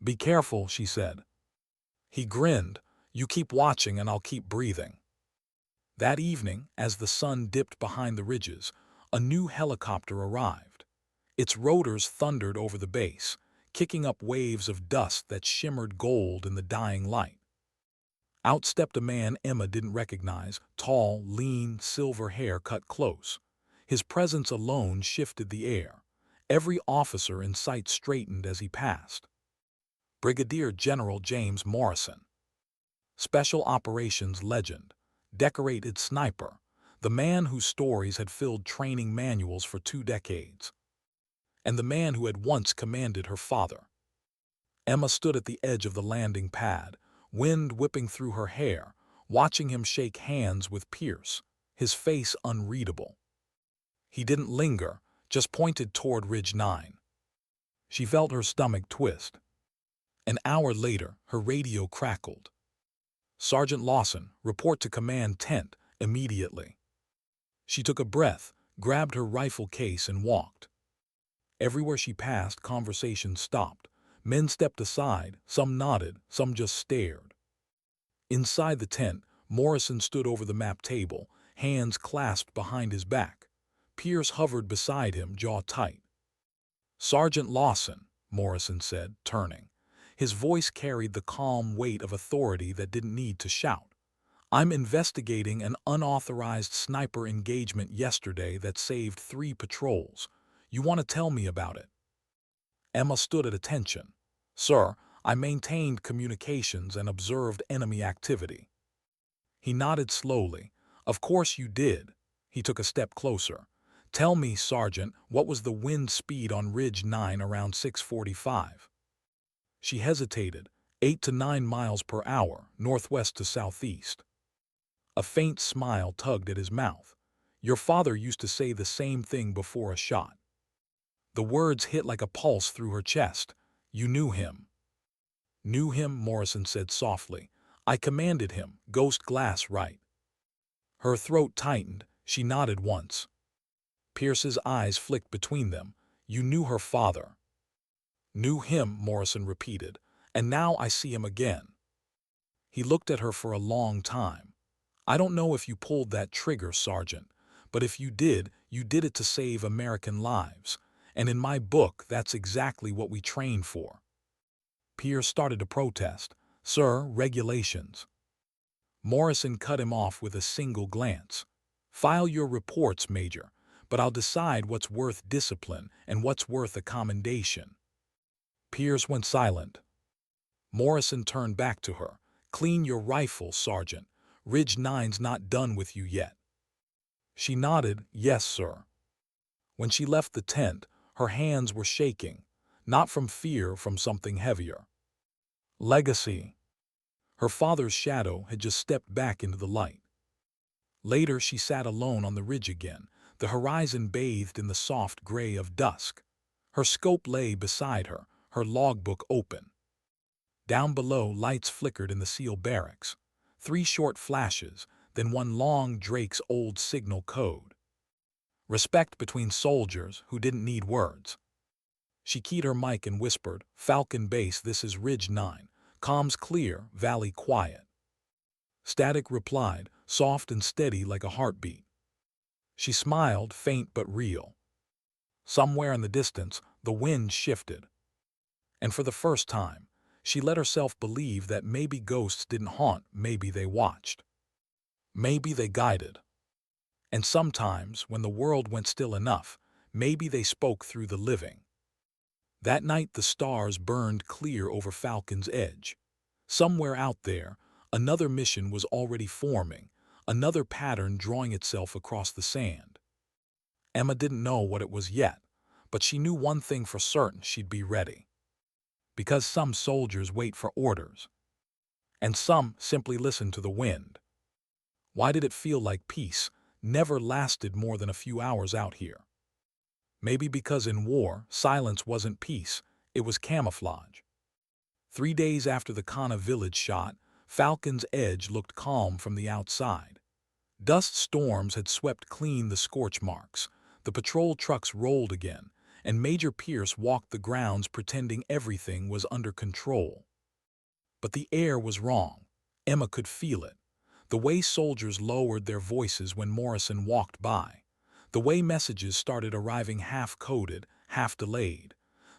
"Be careful," she said. He grinned. "You keep watching and I'll keep breathing." That evening, as the sun dipped behind the ridges, a new helicopter arrived. Its rotors thundered over the base, kicking up waves of dust that shimmered gold in the dying light. Out stepped a man Emma didn't recognize, tall, lean, silver hair cut close. His presence alone shifted the air. Every officer in sight straightened as he passed. Brigadier General James Morrison. Special Operations legend. Decorated sniper. The man whose stories had filled training manuals for 2 decades. And the man who had once commanded her father. Emma stood at the edge of the landing pad, wind whipping through her hair, watching him shake hands with Pierce, his face unreadable. He didn't linger, just pointed toward Ridge 9. She felt her stomach twist. An hour later, her radio crackled. "Sergeant Lawson, report to command tent, immediately." She took a breath, grabbed her rifle case and walked. Everywhere she passed, conversation stopped. Men stepped aside, some nodded, some just stared. Inside the tent, Morrison stood over the map table, hands clasped behind his back. Pierce hovered beside him, jaw tight. "Sergeant Lawson," Morrison said, turning. His voice carried the calm weight of authority that didn't need to shout. "I'm investigating an unauthorized sniper engagement yesterday that saved 3 patrols. You want to tell me about it?" Emma stood at attention. "Sir, I maintained communications and observed enemy activity." He nodded slowly. "Of course you did." He took a step closer. "Tell me, Sergeant, what was the wind speed on Ridge 9 around 6:45? She hesitated. 8 to 9 miles per hour, northwest to southeast. A faint smile tugged at his mouth. "Your father used to say the same thing before a shot." The words hit like a pulse through her chest. "You knew him." "Knew him," Morrison said softly. "I commanded him, Ghost Glass, right?" Her throat tightened. She nodded once. Pierce's eyes flicked between them. "You knew her father." "Knew him," Morrison repeated. "And now I see him again." He looked at her for a long time. "I don't know if you pulled that trigger, Sergeant, but if you did it to save American lives. And in my book, that's exactly what we train for." Pierce started to protest. "Sir, regulations." Morrison cut him off with a single glance. "File your reports, Major, but I'll decide what's worth discipline and what's worth a commendation." Pierce went silent. Morrison turned back to her. "Clean your rifle, Sergeant. Ridge 9's not done with you yet." She nodded. "Yes, sir." When she left the tent, her hands were shaking, not from fear, from something heavier. Legacy. Her father's shadow had just stepped back into the light. Later, she sat alone on the ridge again, the horizon bathed in the soft gray of dusk. Her scope lay beside her, her logbook open. Down below, lights flickered in the SEAL barracks. 3 short flashes, then one long Drake's old signal code. Respect between soldiers who didn't need words. She keyed her mic and whispered, "Falcon Base, this is Ridge 9. Comms clear, valley quiet." Static replied, soft and steady like a heartbeat. She smiled, faint but real. Somewhere in the distance, the wind shifted. And for the first time, she let herself believe that maybe ghosts didn't haunt, maybe they watched. Maybe they guided. And sometimes, when the world went still enough, maybe they spoke through the living. That night the stars burned clear over Falcon's Edge. Somewhere out there, another mission was already forming, another pattern drawing itself across the sand. Emma didn't know what it was yet, but she knew one thing for certain: she'd be ready. Because some soldiers wait for orders, and some simply listen to the wind. Why did it feel like peace never lasted more than a few hours out here? Maybe because in war, silence wasn't peace, it was camouflage. 3 days after the Kana village shot, Falcon's Edge looked calm from the outside. Dust storms had swept clean the scorch marks, the patrol trucks rolled again, and Major Pierce walked the grounds pretending everything was under control. But the air was wrong. Emma could feel it. The way soldiers lowered their voices when Morrison walked by. The way messages started arriving half-coded, half-delayed.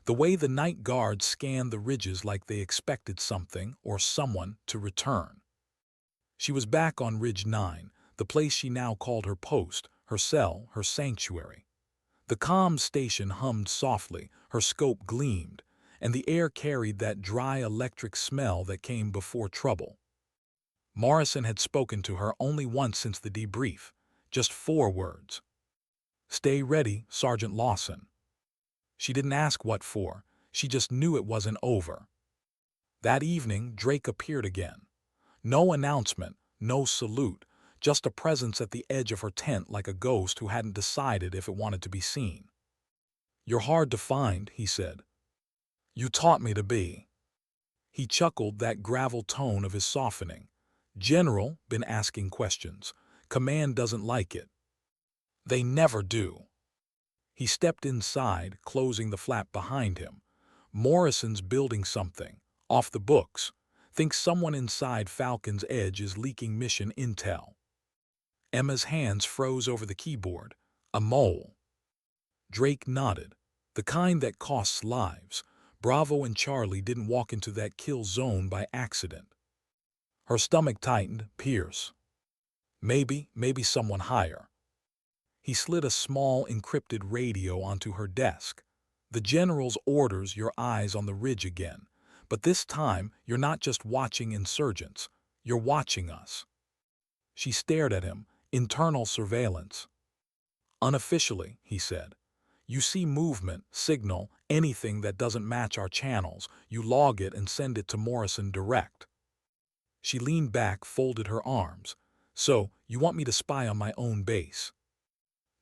The way the night guards scanned the ridges like they expected something or someone to return. She was back on Ridge 9, the place she now called her post, her cell, her sanctuary. The comms station hummed softly, her scope gleamed, and the air carried that dry electric smell that came before trouble. Morrison had spoken to her only once since the debrief, just 4 words. "Stay ready, Sergeant Lawson." She didn't ask what for, she just knew it wasn't over. That evening, Drake appeared again. No announcement, no salute, just a presence at the edge of her tent like a ghost who hadn't decided if it wanted to be seen. "You're hard to find," he said. "You taught me to be." He chuckled, that gravel tone of his softening. "General, been asking questions. Command doesn't like it." "They never do." He stepped inside, closing the flap behind him. Morrison's building something, off the books. Thinks someone inside Falcon's Edge is leaking mission intel. Emma's hands froze over the keyboard. A mole. Drake nodded. The kind that costs lives. Bravo and Charlie didn't walk into that kill zone by accident. Her stomach tightened. Pierce. Maybe someone higher. He slid a small encrypted radio onto her desk. "The general's orders, your eyes on the ridge again. But this time, you're not just watching insurgents. You're watching us." She stared at him. "Internal surveillance." "Unofficially," he said. "You see movement, signal, anything that doesn't match our channels, you log it and send it to Morrison direct." She leaned back, folded her arms. "So, you want me to spy on my own base?"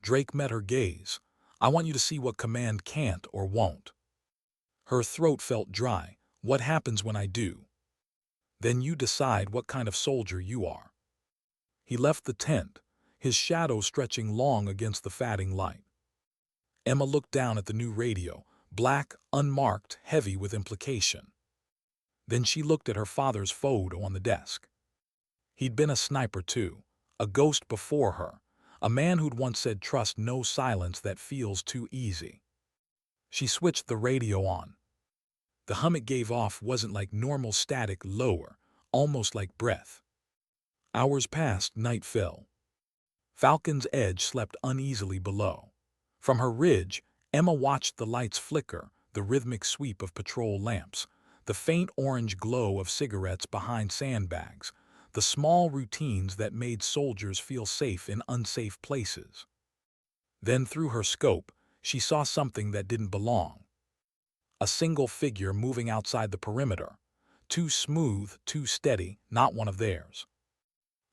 Drake met her gaze. "I want you to see what command can't or won't." Her throat felt dry. "What happens when I do?" "Then you decide what kind of soldier you are." He left the tent, his shadow stretching long against the fading light. Emma looked down at the new radio, black, unmarked, heavy with implication. Then she looked at her father's photo on the desk. He'd been a sniper too, a ghost before her, a man who'd once said, "Trust no silence that feels too easy." She switched the radio on. The hum it gave off wasn't like normal static, lower, almost like breath. Hours passed, night fell. Falcon's Edge slept uneasily below. From her ridge, Emma watched the lights flicker, the rhythmic sweep of patrol lamps, the faint orange glow of cigarettes behind sandbags, the small routines that made soldiers feel safe in unsafe places. Then through her scope, She saw something that didn't belong. A single figure moving outside the perimeter. Too smooth, too steady, not one of theirs.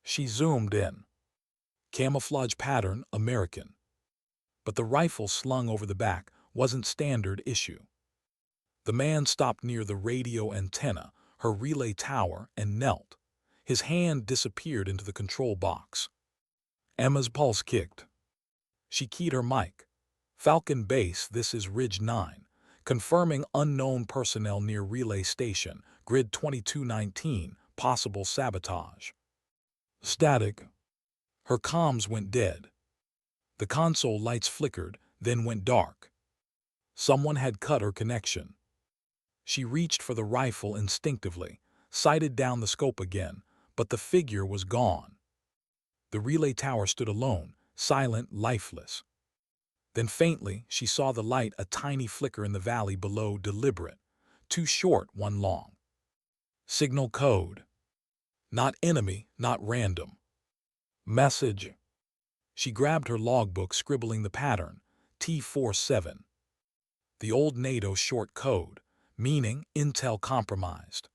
She zoomed in. Camouflage pattern, American. But the rifle slung over the back wasn't standard issue. The man stopped near the radio antenna, her relay tower, and knelt. His hand disappeared into the control box. Emma's pulse kicked. She keyed her mic. Falcon Base, this is Ridge 9. Confirming unknown personnel near relay station, grid 2219, possible sabotage. Static. Her comms went dead. The console lights flickered, then went dark. Someone had cut her connection. She reached for the rifle instinctively, sighted down the scope again, but the figure was gone. The relay tower stood alone, silent, lifeless. Then faintly, she saw the light, a tiny flicker in the valley below, deliberate. Too short, one long. Signal code. Not enemy, not random. Message. She grabbed her logbook, scribbling the pattern, T47. The old NATO short code, meaning intel compromised.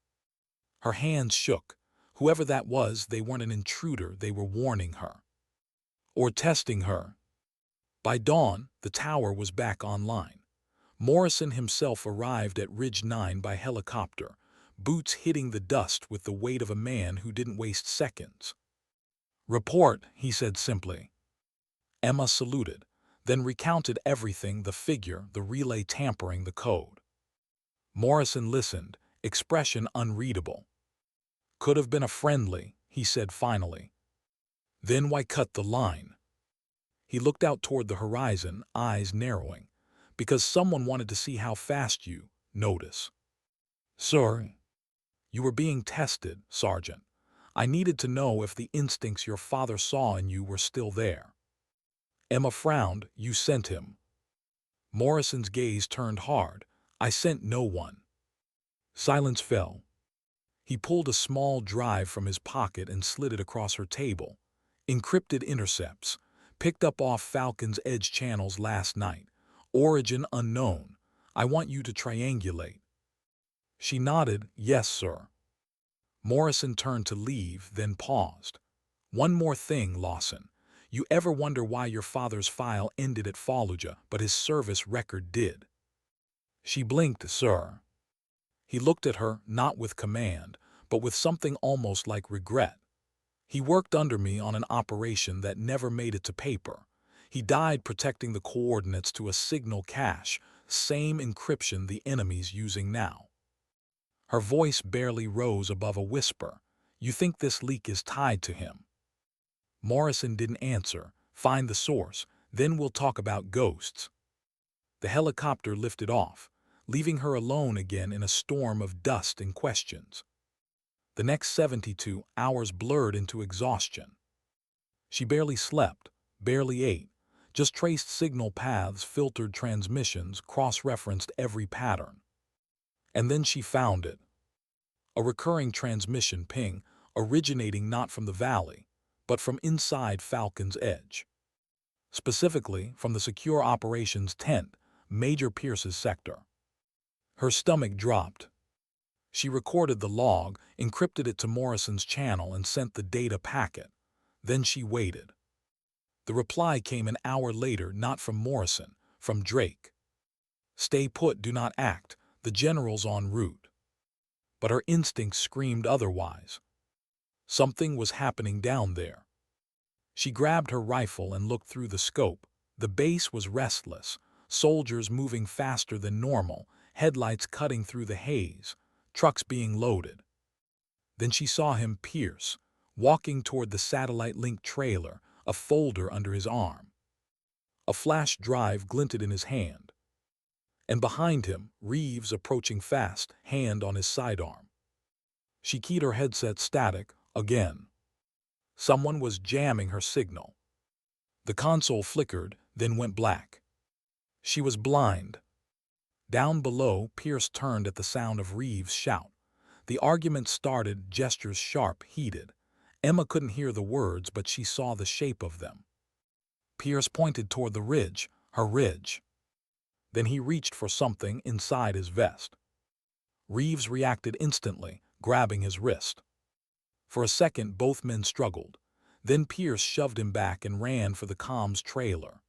Her hands shook. Whoever that was, they weren't an intruder, they were warning her. Or testing her. By dawn, the tower was back online. Morrison himself arrived at Ridge 9 by helicopter, boots hitting the dust with the weight of a man who didn't waste seconds. Report, he said simply. Emma saluted, then recounted everything, the figure, the relay tampering, the code. Morrison listened, expression unreadable. Could have been a friendly, he said finally. Then why cut the line? He looked out toward the horizon, eyes narrowing. Because someone wanted to see how fast you notice. Sir, you were being tested, Sergeant. I needed to know if the instincts your father saw in you were still there. Emma frowned. You sent him. Morrison's gaze turned hard. I sent no one. Silence fell. He pulled a small drive from his pocket and slid it across her table. Encrypted intercepts. Picked up off Falcon's Edge channels last night. Origin unknown. I want you to triangulate. She nodded. Yes, sir. Morrison turned to leave, then paused. One more thing, Lawson. You ever wonder why your father's file ended at Fallujah, but his service record did? She blinked, sir. He looked at her, not with command, but with something almost like regret. He worked under me on an operation that never made it to paper. He died protecting the coordinates to a signal cache, same encryption the enemy's using now. Her voice barely rose above a whisper. You think this leak is tied to him? Morrison didn't answer. Find the source, then we'll talk about ghosts. The helicopter lifted off, leaving her alone again in a storm of dust and questions. The next 72 hours blurred into exhaustion. She barely slept, barely ate, just traced signal paths, filtered transmissions, cross-referenced every pattern. And then she found it. A recurring transmission ping, originating not from the valley, but from inside Falcon's Edge. Specifically from the Secure Operations Tent, Major Pierce's sector. Her stomach dropped. She recorded the log, encrypted it to Morrison's channel, and sent the data packet. Then she waited. The reply came an hour later, not from Morrison, from Drake. Stay put, do not act, the general's en route. But her instincts screamed otherwise. Something was happening down there. She grabbed her rifle and looked through the scope. The base was restless, soldiers moving faster than normal, headlights cutting through the haze, trucks being loaded. Then she saw him, Pierce, walking toward the satellite-link trailer, a folder under his arm. A flash drive glinted in his hand. And behind him, Reeves approaching fast, hand on his sidearm. She keyed her headset static again. Someone was jamming her signal. The console flickered, then went black. She was blind. Down below, Pierce turned at the sound of Reeves' shout. The argument started, gestures sharp, heated. Emma couldn't hear the words, but she saw the shape of them. Pierce pointed toward the ridge, her ridge. Then he reached for something inside his vest. Reeves reacted instantly, grabbing his wrist. For a second, both men struggled. Then Pierce shoved him back and ran for the comms trailer.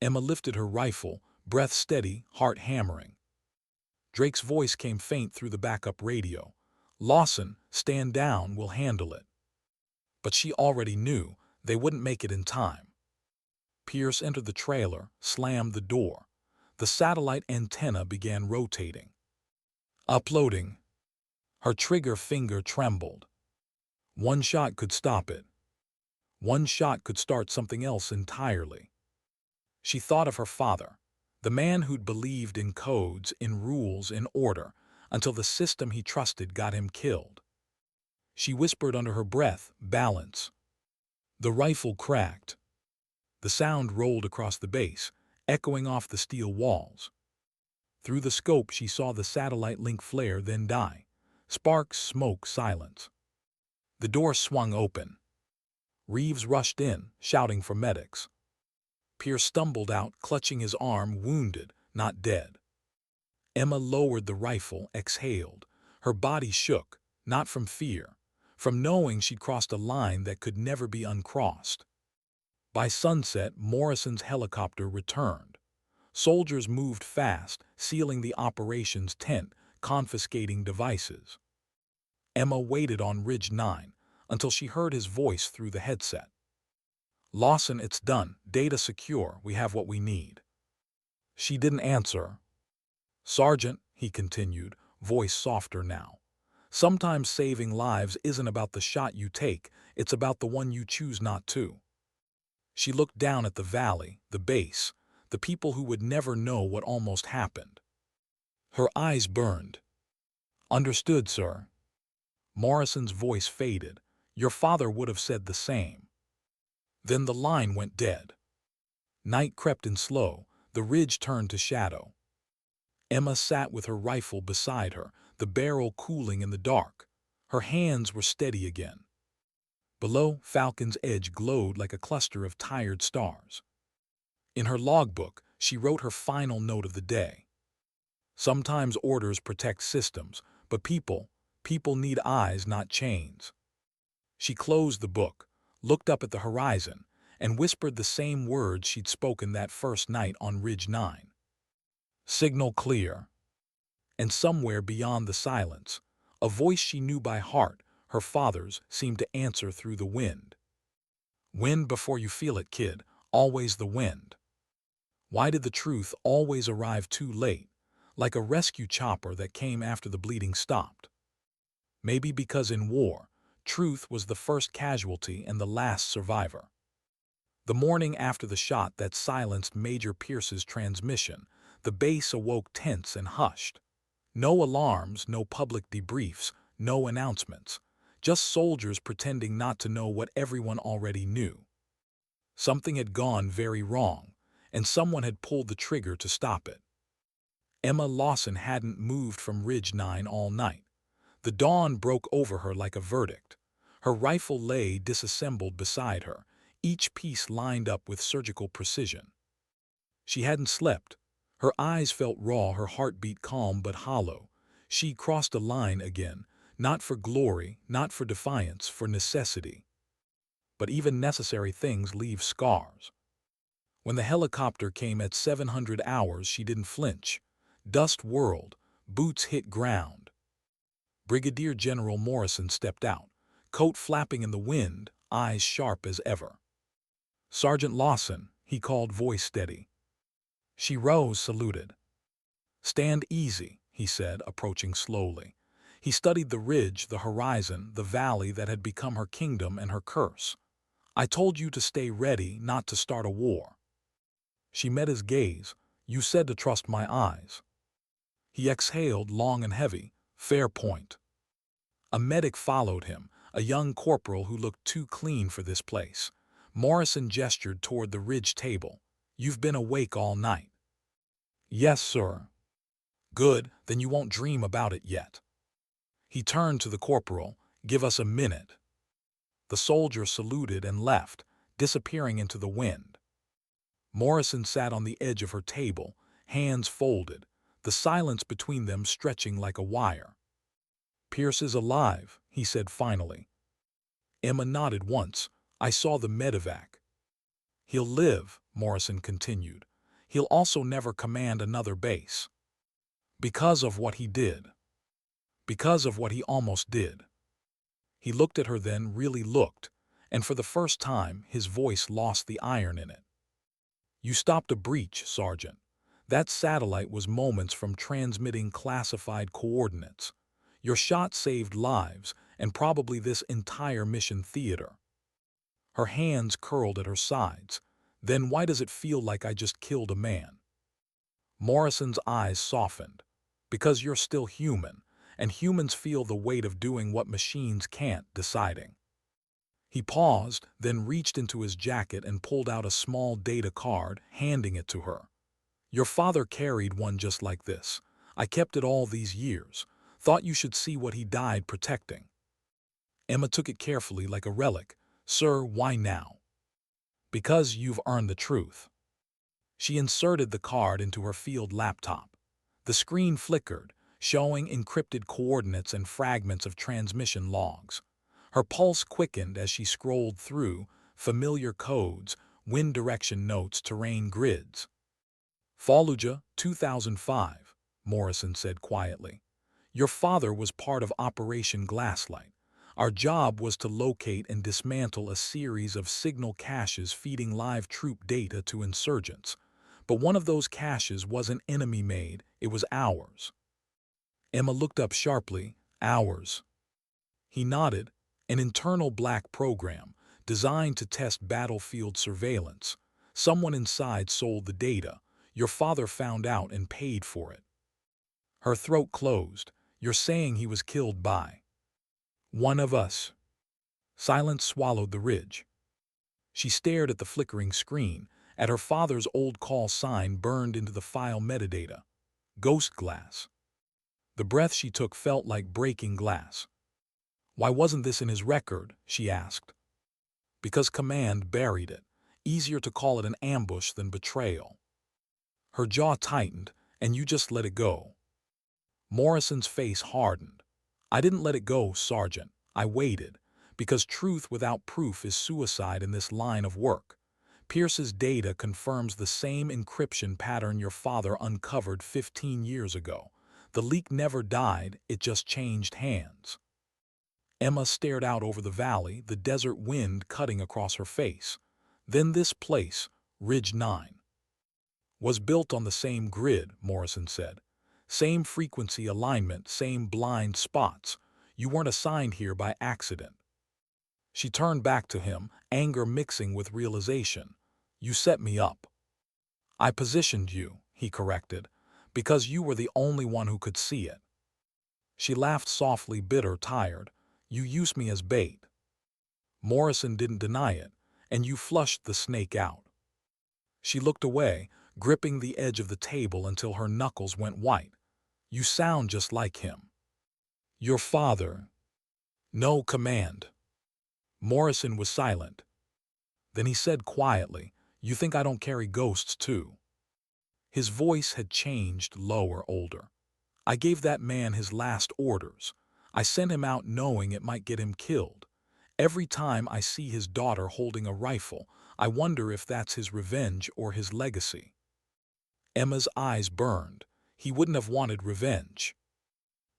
Emma lifted her rifle, breath steady, heart hammering. Drake's voice came faint through the backup radio. "Lawson, stand down, we'll handle it." But she already knew they wouldn't make it in time. Pierce entered the trailer, slammed the door. The satellite antenna began rotating. Uploading. Her trigger finger trembled. One shot could stop it. One shot could start something else entirely. She thought of her father, the man who'd believed in codes, in rules, in order, until the system he trusted got him killed. She whispered under her breath, "Balance." The rifle cracked. The sound rolled across the base, echoing off the steel walls. Through the scope she saw the satellite link flare, then die. Sparks, smoke, silence. The door swung open. Reeves rushed in, shouting for medics. Pierce stumbled out, clutching his arm, wounded, not dead. Emma lowered the rifle, exhaled. Her body shook, not from fear, from knowing she'd crossed a line that could never be uncrossed. By sunset, Morrison's helicopter returned. Soldiers moved fast, sealing the operations tent, confiscating devices. Emma waited on Ridge 9 until she heard his voice through the headset. "Lawson, it's done. Data secure. We have what we need." She didn't answer. "Sergeant," he continued, voice softer now, "sometimes saving lives isn't about the shot you take, it's about the one you choose not to." She looked down at the valley, the base, the people who would never know what almost happened. Her eyes burned. "Understood, sir." Morrison's voice faded. "Your father would have said the same." Then the line went dead. Night crept in slow, the ridge turned to shadow. Emma sat with her rifle beside her, the barrel cooling in the dark. Her hands were steady again. Below, Falcon's Edge glowed like a cluster of tired stars. In her logbook, she wrote her final note of the day. "Sometimes orders protect systems, but people need eyes, not chains." She closed the book, looked up at the horizon, and whispered the same words she'd spoken that first night on Ridge 9. "Signal clear." And somewhere beyond the silence, a voice she knew by heart, her father's, seemed to answer through the wind. "Wind before you feel it, kid, always the wind." Why did the truth always arrive too late, like a rescue chopper that came after the bleeding stopped? Maybe because in war, truth was the first casualty and the last survivor. The morning after the shot that silenced Major Pierce's transmission, the base awoke tense and hushed. No alarms, no public debriefs, no announcements. Just soldiers pretending not to know what everyone already knew. Something had gone very wrong, and someone had pulled the trigger to stop it. Emma Lawson hadn't moved from Ridge 9 all night. The dawn broke over her like a verdict. Her rifle lay disassembled beside her, each piece lined up with surgical precision. She hadn't slept. Her eyes felt raw, her heartbeat calm but hollow. She crossed a line again, not for glory, not for defiance, for necessity. But even necessary things leave scars. When the helicopter came at 700 hours, she didn't flinch. Dust whirled, boots hit ground. Brigadier General Morrison stepped out, coat flapping in the wind, eyes sharp as ever. "Sergeant Lawson," he called, voice steady. She rose, saluted. "Stand easy," he said, approaching slowly. He studied the ridge, the horizon, the valley that had become her kingdom and her curse. "I told you to stay ready, not to start a war." She met his gaze. "You said to trust my eyes." He exhaled, long and heavy. "Fair point." A medic followed him, a young corporal who looked too clean for this place. Morrison gestured toward the ridge table. "You've been awake all night." "Yes, sir." "Good, then you won't dream about it yet." He turned to the corporal. "Give us a minute." The soldier saluted and left, disappearing into the wind. Morrison sat on the edge of her table, hands folded, the silence between them stretching like a wire. "Pierce is alive," he said finally. Emma nodded once. "I saw the medevac." "He'll live," Morrison continued. "He'll also never command another base. Because of what he did. Because of what he almost did." He looked at her then, really looked, and for the first time his voice lost the iron in it. "You stopped a breach, Sergeant. That satellite was moments from transmitting classified coordinates. Your shot saved lives, and probably this entire mission theater." Her hands curled at her sides. "Then why does it feel like I just killed a man?" Morrison's eyes softened. "Because you're still human, and humans feel the weight of doing what machines can't, deciding." He paused, then reached into his jacket and pulled out a small data card, handing it to her. "Your father carried one just like this. I kept it all these years. Thought you should see what he died protecting." Emma took it carefully like a relic. "Sir, why now?" "Because you've earned the truth." She inserted the card into her field laptop. The screen flickered, showing encrypted coordinates and fragments of transmission logs. Her pulse quickened as she scrolled through familiar codes, wind direction notes, terrain grids. "Fallujah, 2005, Morrison said quietly. "Your father was part of Operation Glasslight. Our job was to locate and dismantle a series of signal caches feeding live troop data to insurgents. But one of those caches wasn't enemy-made, it was ours." Emma looked up sharply. "Ours?" He nodded. "An internal black program, designed to test battlefield surveillance. Someone inside sold the data. Your father found out and paid for it." Her throat closed. "You're saying he was killed by one of us?" Silence swallowed the ridge. She stared at the flickering screen, at her father's old call sign burned into the file metadata. Ghost glass. The breath she took felt like breaking glass. "Why wasn't this in his record?" she asked. "Because command buried it. Easier to call it an ambush than betrayal." Her jaw tightened, "And you just let it go?" Morrison's face hardened. "I didn't let it go, Sergeant. I waited. Because truth without proof is suicide in this line of work. Pierce's data confirms the same encryption pattern your father uncovered 15 years ago. The leak never died, it just changed hands." Emma stared out over the valley, the desert wind cutting across her face. "Then this place, Ridge 9, was built on the same grid," Morrison said. "Same frequency alignment, same blind spots. You weren't assigned here by accident." She turned back to him, anger mixing with realization. "You set me up." "I positioned you," he corrected, "because you were the only one who could see it." She laughed softly, bitter, tired. "You used me as bait." Morrison didn't deny it. "And you flushed the snake out." She looked away, gripping the edge of the table until her knuckles went white. "You sound just like him." "Your father." "No command." Morrison was silent. Then he said quietly, "You think I don't carry ghosts too?" His voice had changed, lower, older. "I gave that man his last orders. I sent him out knowing it might get him killed. Every time I see his daughter holding a rifle, I wonder if that's his revenge or his legacy." Emma's eyes burned. He wouldn't have wanted revenge.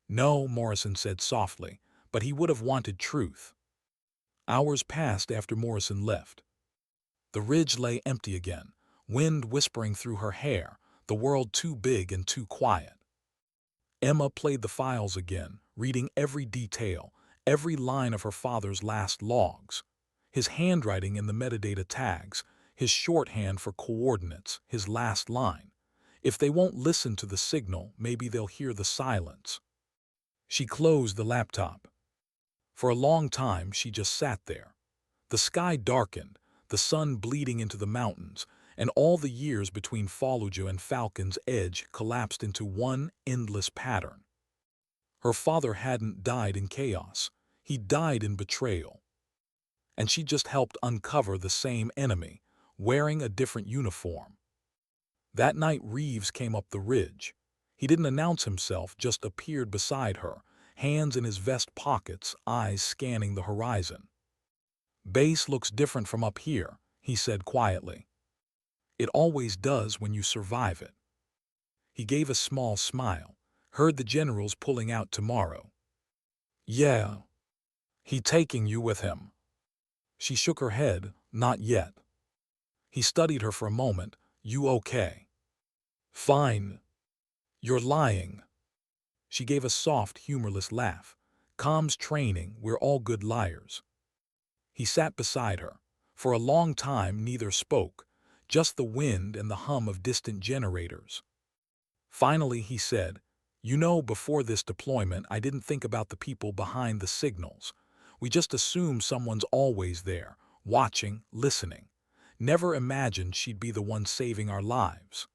"No," Morrison said softly, "but he would have wanted truth." Hours passed after Morrison left. The ridge lay empty again, wind whispering through her hair, the world too big and too quiet. Emma played the files again, reading every detail, every line of her father's last logs. His handwriting in the metadata tags, his shorthand for coordinates, his last line. If they won't listen to the signal, maybe they'll hear the silence. She closed the laptop. For a long time she just sat there. The sky darkened, the sun bleeding into the mountains, and all the years between Fallujah and Falcon's Edge collapsed into one endless pattern. Her father hadn't died in chaos. He died in betrayal. And she just helped uncover the same enemy, wearing a different uniform. That night Reeves came up the ridge. He didn't announce himself, just appeared beside her, hands in his vest pockets, eyes scanning the horizon. "Base looks different from up here," he said quietly. "It always does when you survive it." He gave a small smile. "Heard the general's pulling out tomorrow." "Yeah. He taking you with him?" She shook her head. "Not yet." He studied her for a moment. "You okay?" "Fine." "You're lying." She gave a soft, humorless laugh. "Comms training, we're all good liars." He sat beside her. For a long time neither spoke, just the wind and the hum of distant generators. Finally he said, "You know, before this deployment I didn't think about the people behind the signals. We just assume someone's always there, watching, listening. Never imagined she'd be the one saving our lives."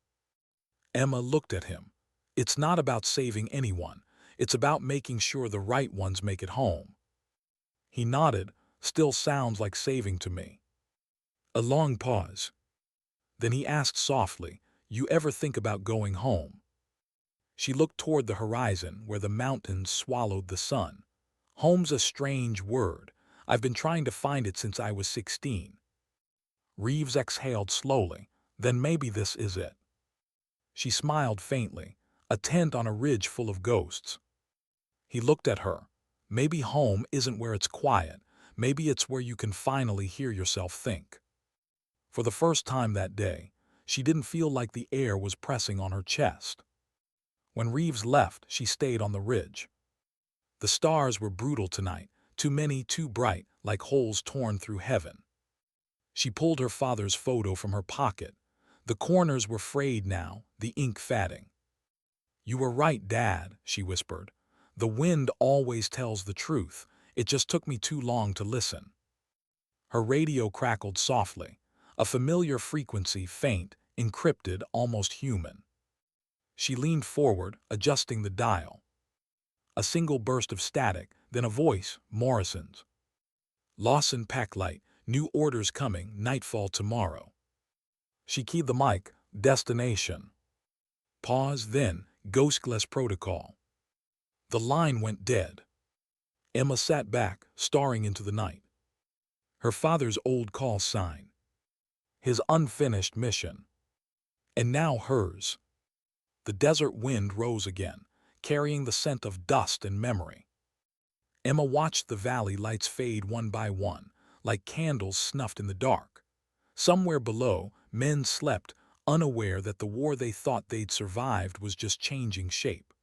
Emma looked at him. "It's not about saving anyone. It's about making sure the right ones make it home." He nodded. "Still sounds like saving to me." A long pause. Then he asked softly, "You ever think about going home?" She looked toward the horizon where the mountains swallowed the sun. "Home's a strange word. I've been trying to find it since I was 16. Reeves exhaled slowly. "Then maybe this is it." She smiled faintly. "A tent on a ridge full of ghosts." He looked at her. "Maybe home isn't where it's quiet. Maybe it's where you can finally hear yourself think." For the first time that day, she didn't feel like the air was pressing on her chest. When Reeves left, she stayed on the ridge. The stars were brutal tonight, too many, too bright, like holes torn through heaven. She pulled her father's photo from her pocket. The corners were frayed now, the ink fading. "You were right, Dad," she whispered. "The wind always tells the truth. It just took me too long to listen." Her radio crackled softly, a familiar frequency, faint, encrypted, almost human. She leaned forward, adjusting the dial. A single burst of static, then a voice, Morrison's. "Lawson Packlight, new orders coming, nightfall tomorrow." She keyed the mic, "Destination." Pause, then, "Ghostgless protocol." The line went dead. Emma sat back, staring into the night. Her father's old call sign. His unfinished mission. And now hers. The desert wind rose again, carrying the scent of dust and memory. Emma watched the valley lights fade one by one, like candles snuffed in the dark. Somewhere below, men slept, unaware that the war they thought they'd survived was just changing shape.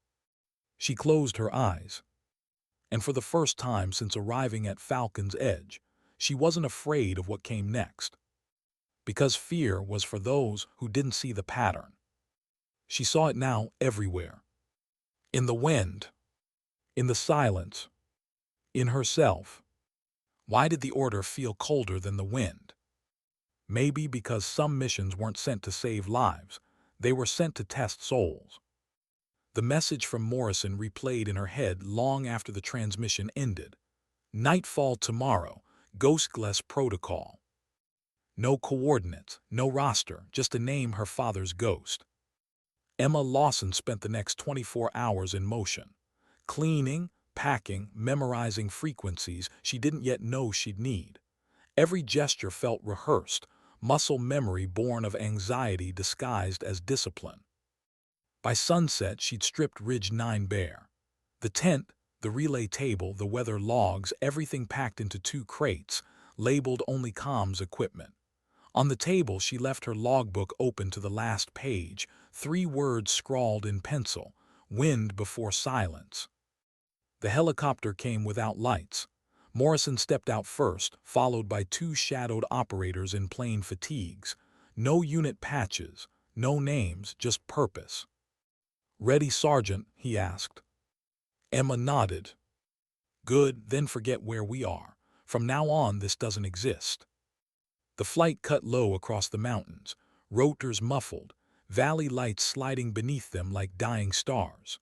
She closed her eyes. And for the first time since arriving at Falcon's Edge, she wasn't afraid of what came next. Because fear was for those who didn't see the pattern. She saw it now everywhere. In the wind. In the silence. In herself. Why did the order feel colder than the wind? Maybe because some missions weren't sent to save lives. They were sent to test souls. The message from Morrison replayed in her head long after the transmission ended. "Nightfall tomorrow, Ghostgless protocol." No coordinates, no roster, just a name, her father's ghost. Emma Lawson spent the next 24 hours in motion. Cleaning, packing, memorizing frequencies she didn't yet know she'd need. Every gesture felt rehearsed, muscle memory born of anxiety disguised as discipline. By sunset, she'd stripped Ridge 9 bare. The tent, the relay table, the weather logs, everything packed into 2 crates, labeled only comms equipment. On the table, she left her logbook open to the last page, 3 words scrawled in pencil: "Wind before silence." The helicopter came without lights. Morrison stepped out first, followed by 2 shadowed operators in plain fatigues. No unit patches, no names, just purpose. "Ready, Sergeant?" he asked. Emma nodded. "Good, then forget where we are. From now on, this doesn't exist." The flight cut low across the mountains, rotors muffled, valley lights sliding beneath them like dying stars.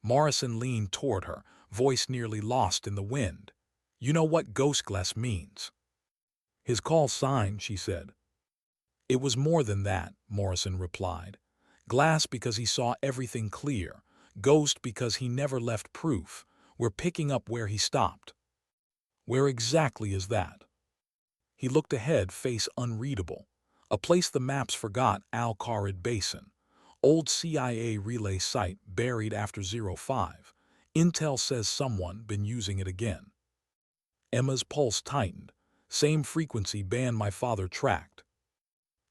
Morrison leaned toward her, voice nearly lost in the wind. "You know what Ghostgless means?" "His call sign," she said. It was more than that, Morrison replied. Glass because he saw everything clear. Ghost because he never left proof. We're picking up where he stopped. Where exactly is that? He looked ahead, face unreadable. A place the maps forgot, Al-Kharid Basin. Old CIA relay site buried after 05. Intel says someone been using it again. Emma's pulse tightened. Same frequency band my father tracked.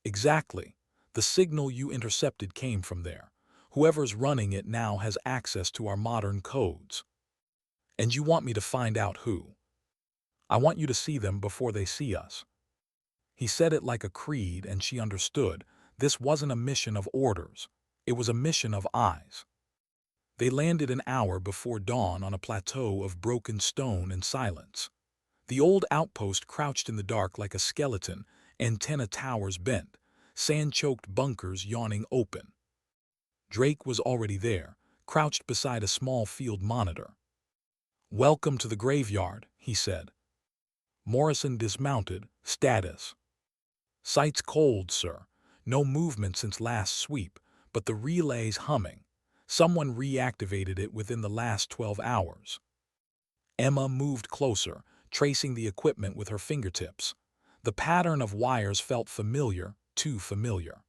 Exactly. The signal you intercepted came from there. Whoever's running it now has access to our modern codes. And you want me to find out who? I want you to see them before they see us. He said it like a creed, and she understood. This wasn't a mission of orders. It was a mission of eyes. They landed an hour before dawn on a plateau of broken stone and silence. The old outpost crouched in the dark like a skeleton, antenna towers bent, sand-choked bunkers yawning open. Drake was already there, crouched beside a small field monitor. "Welcome to the graveyard," he said. Morrison dismounted. Status: "Site's cold, sir. No movement since last sweep, but the relay's humming. Someone reactivated it within the last 12 hours. Emma moved closer, tracing the equipment with her fingertips. The pattern of wires felt familiar, too familiar.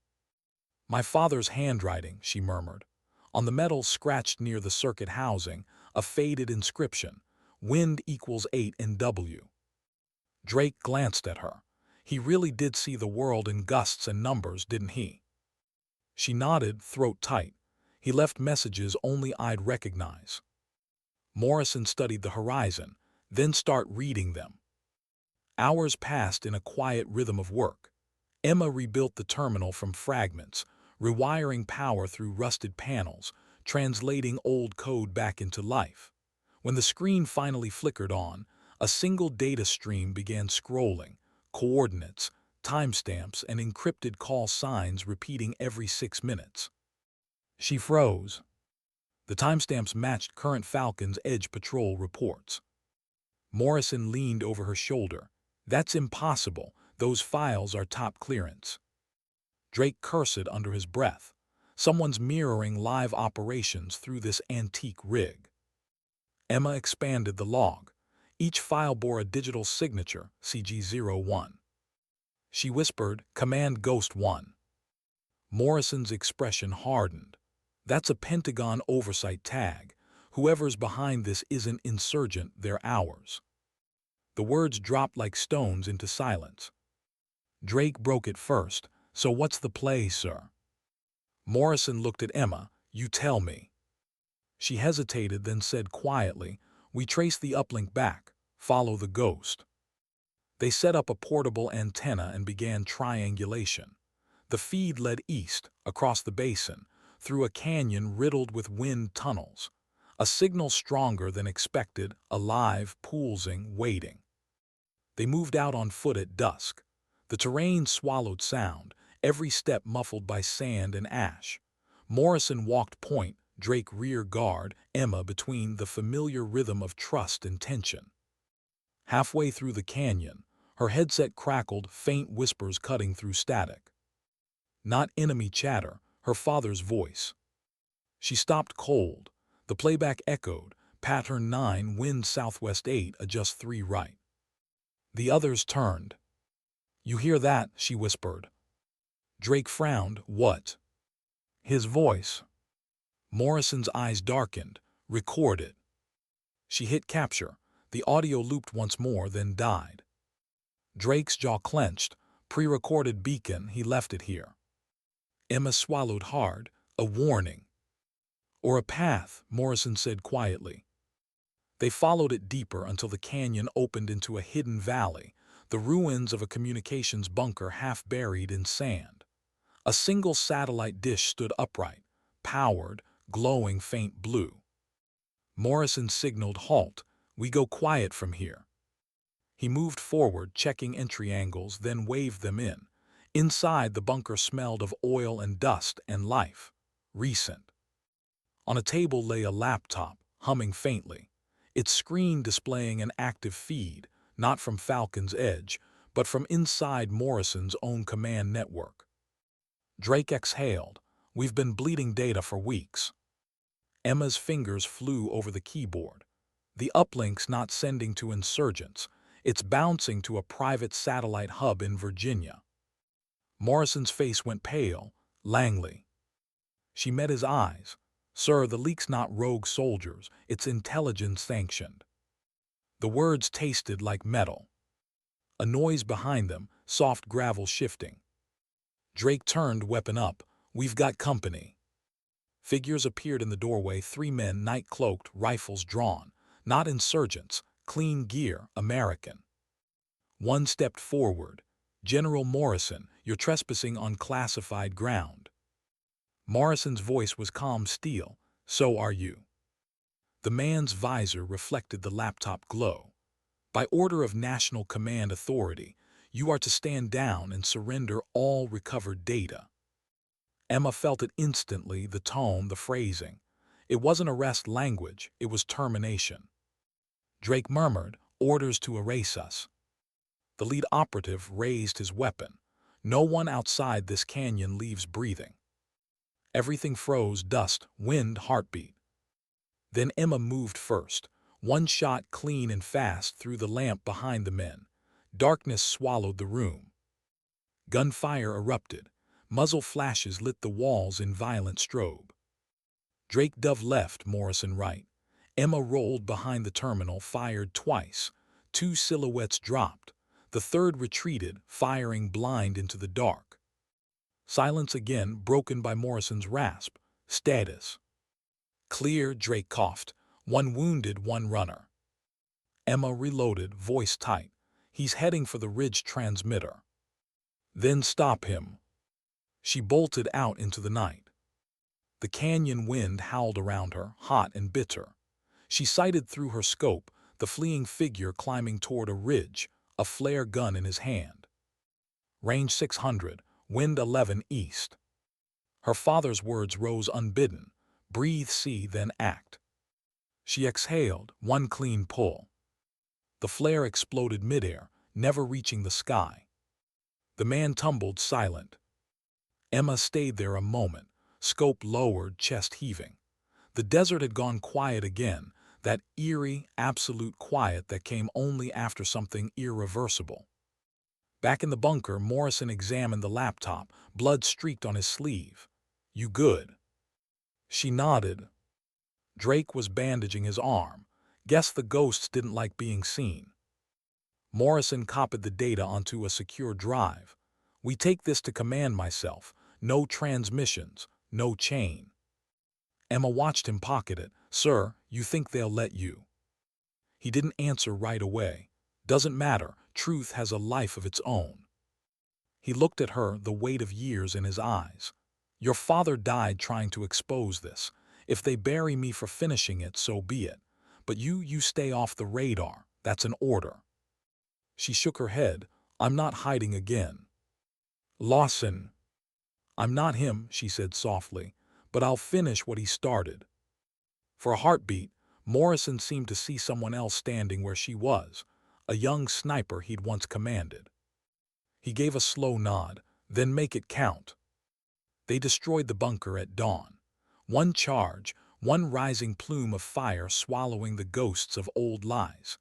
"My father's handwriting," she murmured. On the metal scratched near the circuit housing, a faded inscription, "Wind equals 8 NW." Drake glanced at her. He really did see the world in gusts and numbers, didn't he? She nodded, throat tight. He left messages only I'd recognize. Morrison studied the horizon, then start reading them. Hours passed in a quiet rhythm of work. Emma rebuilt the terminal from fragments, rewiring power through rusted panels, translating old code back into life. When the screen finally flickered on, a single data stream began scrolling, coordinates, timestamps, and encrypted call signs repeating every 6 minutes. She froze. The timestamps matched current Falcon's Edge Patrol reports. Morrison leaned over her shoulder. "That's impossible. Those files are top clearance." Drake cursed under his breath. Someone's mirroring live operations through this antique rig. Emma expanded the log. Each file bore a digital signature, CG01. She whispered, "Command Ghost 1." Morrison's expression hardened. "That's a Pentagon oversight tag. Whoever's behind this isn't insurgent, they're ours." The words dropped like stones into silence. Drake broke it first. "So what's the play, sir?" Morrison looked at Emma. "You tell me." She hesitated, then said quietly, "We trace the uplink back. Follow the ghost." They set up a portable antenna and began triangulation. The feed led east, across the basin, through a canyon riddled with wind tunnels. A signal stronger than expected, alive, pulsing, waiting. They moved out on foot at dusk. The terrain swallowed sound, every step muffled by sand and ash. Morrison walked point, Drake rear guard, Emma between, the familiar rhythm of trust and tension. Halfway through the canyon, her headset crackled, faint whispers cutting through static. Not enemy chatter, her father's voice. She stopped cold. The playback echoed, "Pattern 9, wind southwest 8, adjust 3 right." The others turned. "You hear that?" she whispered. Drake frowned. "What?" His voice. Morrison's eyes darkened. "Record it." She hit capture. The audio looped once more, then died. Drake's jaw clenched. "Pre-recorded beacon, he left it here." Emma swallowed hard. "A warning." "Or a path," Morrison said quietly. They followed it deeper until the canyon opened into a hidden valley, the ruins of a communications bunker half buried in sand. A single satellite dish stood upright, powered, glowing faint blue. Morrison signaled halt. "We go quiet from here." He moved forward, checking entry angles, then waved them in. Inside, the bunker smelled of oil and dust and life. Recent. On a table lay a laptop, humming faintly. Its screen displaying an active feed, not from Falcon's Edge, but from inside Morrison's own command network. Drake exhaled. We've been bleeding data for weeks. Emma's fingers flew over the keyboard. The uplink's not sending to insurgents. It's bouncing to a private satellite hub in Virginia. Morrison's face went pale. Langley. She met his eyes. Sir, the leak's not rogue soldiers. It's intelligence sanctioned. The words tasted like metal. A noise behind them, soft gravel shifting. Drake turned, weapon up. We've got company. Figures appeared in the doorway, 3 men, night-cloaked, rifles drawn. Not insurgents, clean gear, American. One stepped forward. General Morrison, you're trespassing on classified ground. Morrison's voice was calm steel. So are you. The man's visor reflected the laptop glow. By order of National Command Authority, you are to stand down and surrender all recovered data. Emma felt it instantly, the tone, the phrasing. It wasn't arrest language, it was termination. Drake murmured, orders to erase us. The lead operative raised his weapon. No one outside this canyon leaves breathing. Everything froze, dust, wind, heartbeat. Then Emma moved first. One shot clean and fast through the lamp behind the men. Darkness swallowed the room. Gunfire erupted. Muzzle flashes lit the walls in violent strobe. Drake dove left, Morrison right. Emma rolled behind the terminal, fired twice. 2 silhouettes dropped. The third retreated, firing blind into the dark. Silence again, broken by Morrison's rasp. Status. Clear, Drake coughed. 1 wounded, 1 runner. Emma reloaded, voice tight. He's heading for the ridge transmitter. Then stop him. She bolted out into the night. The canyon wind howled around her, hot and bitter. She sighted through her scope, the fleeing figure climbing toward a ridge, a flare gun in his hand. Range 600, wind 11 east. Her father's words rose unbidden. Breathe, see, then act. She exhaled, 1 clean pull. The flare exploded midair, never reaching the sky. The man tumbled silent. Emma stayed there a moment, scope lowered, chest heaving. The desert had gone quiet again, that eerie, absolute quiet that came only after something irreversible. Back in the bunker, Morrison examined the laptop, blood streaked on his sleeve. You good? She nodded. Drake was bandaging his arm. Guess the ghosts didn't like being seen. Morrison copied the data onto a secure drive. We take this to command myself. No transmissions, no chain. Emma watched him pocket it. Sir, you think they'll let you? He didn't answer right away. Doesn't matter, truth has a life of its own. He looked at her, the weight of years in his eyes. Your father died trying to expose this. If they bury me for finishing it, so be it. But you stay off the radar. That's an order. She shook her head. I'm not hiding again. Lawson. I'm not him, she said softly, but I'll finish what he started. For a heartbeat, Morrison seemed to see someone else standing where she was, a young sniper he'd once commanded. He gave a slow nod, then make it count. They destroyed the bunker at dawn. 1 charge, 1 rising plume of fire swallowing the ghosts of old lies.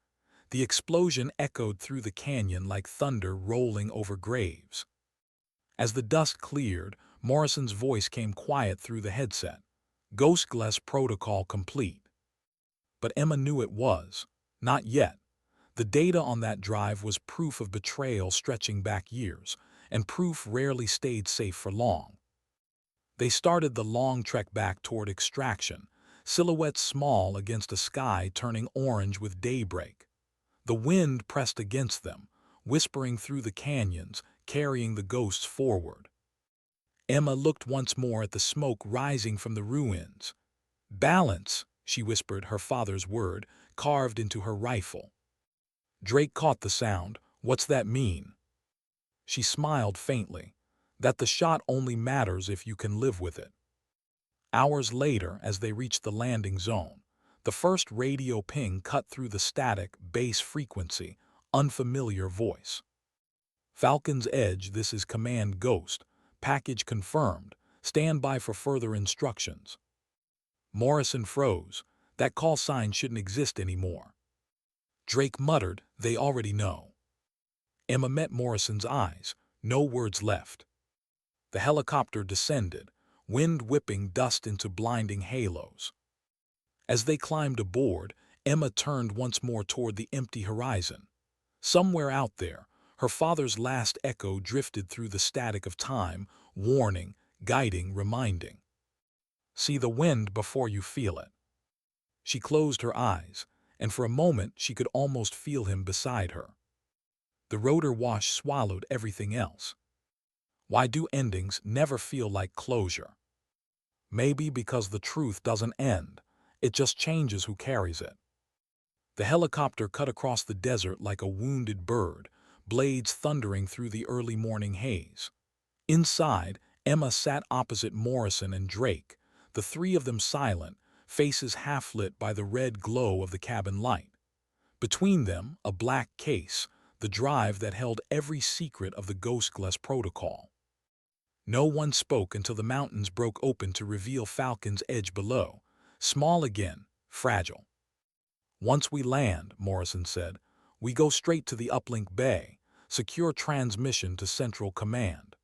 The explosion echoed through the canyon like thunder rolling over graves. As the dust cleared, Morrison's voice came quiet through the headset. Ghostless protocol complete. But Emma knew it was. Not yet. The data on that drive was proof of betrayal stretching back years, and proof rarely stayed safe for long. They started the long trek back toward extraction, silhouettes small against a sky turning orange with daybreak. The wind pressed against them, whispering through the canyons, carrying the ghosts forward. Emma looked once more at the smoke rising from the ruins. Balance, she whispered, her father's word, carved into her rifle. Drake caught the sound. What's that mean? She smiled faintly. That the shot only matters if you can live with it. Hours later, as they reached the landing zone, the first radio ping cut through the static, bass frequency, unfamiliar voice. Falcon's Edge, this is Command Ghost. Package confirmed. Stand by for further instructions. Morrison froze. That call sign shouldn't exist anymore. Drake muttered, they already know. Emma met Morrison's eyes. No words left. The helicopter descended, wind whipping dust into blinding halos. As they climbed aboard, Emma turned once more toward the empty horizon. Somewhere out there, her father's last echo drifted through the static of time, warning, guiding, reminding. See the wind before you feel it. She closed her eyes, and for a moment she could almost feel him beside her. The rotor wash swallowed everything else. Why do endings never feel like closure? Maybe because the truth doesn't end, it just changes who carries it. The helicopter cut across the desert like a wounded bird, blades thundering through the early morning haze. Inside, Emma sat opposite Morrison and Drake, the three of them silent, faces half-lit by the red glow of the cabin light. Between them, a black case, the drive that held every secret of the Ghostglass protocol. No one spoke until the mountains broke open to reveal Falcon's Edge below, small again, fragile. Once we land, Morrison said, we go straight to the uplink bay, secure transmission to Central Command.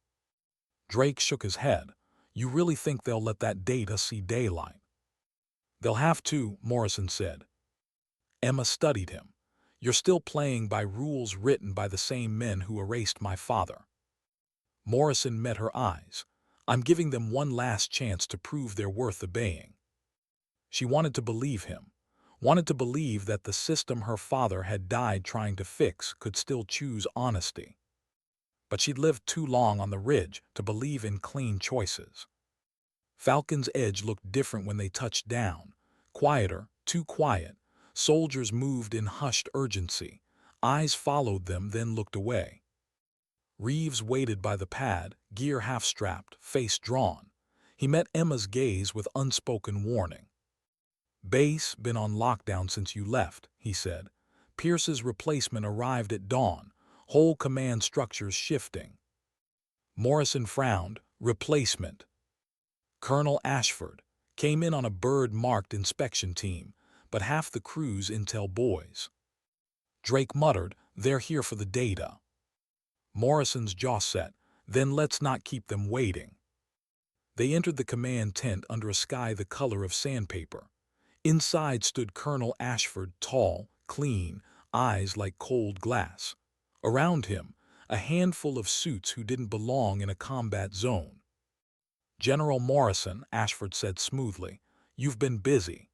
Drake shook his head. You really think they'll let that data see daylight? They'll have to, Morrison said. Emma studied him. You're still playing by rules written by the same men who erased my father. Morrison met her eyes. I'm giving them one last chance to prove they're worth obeying. She wanted to believe him, wanted to believe that the system her father had died trying to fix could still choose honesty. But she'd lived too long on the ridge to believe in clean choices. Falcon's Edge looked different when they touched down. Quieter, too quiet. Soldiers moved in hushed urgency. Eyes followed them, then looked away. Reeves waited by the pad, gear half-strapped, face drawn. He met Emma's gaze with unspoken warning. Base been on lockdown since you left, he said. Pierce's replacement arrived at dawn, whole command structures shifting. Morrison frowned. Replacement. Colonel Ashford came in on a bird-marked inspection team, but half the crew's intel boys. Drake muttered, they're here for the data. Morrison's jaw set. Then let's not keep them waiting. They entered the command tent under a sky the color of sandpaper. Inside stood Colonel Ashford, tall, clean, eyes like cold glass. Around him, a handful of suits who didn't belong in a combat zone. General Morrison, Ashford said smoothly, you've been busy.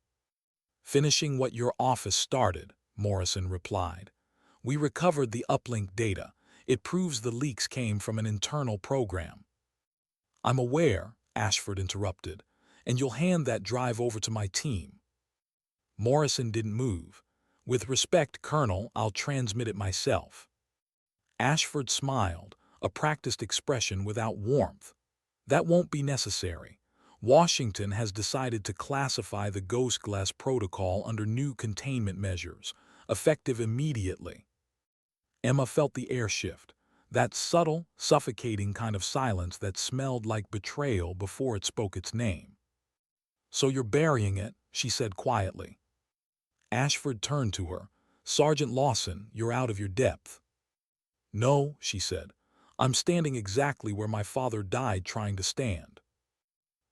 Finishing what your office started, Morrison replied. We recovered the uplink data. It proves the leaks came from an internal program. I'm aware, Ashford interrupted, and you'll hand that drive over to my team. Morrison didn't move. With respect, Colonel, I'll transmit it myself. Ashford smiled, a practiced expression without warmth. That won't be necessary. Washington has decided to classify the Ghostglass protocol under new containment measures, effective immediately. Emma felt the air shift, that subtle, suffocating kind of silence that smelled like betrayal before it spoke its name. So you're burying it, she said quietly. Ashford turned to her. Sergeant Lawson, you're out of your depth. No, she said. I'm standing exactly where my father died trying to stand.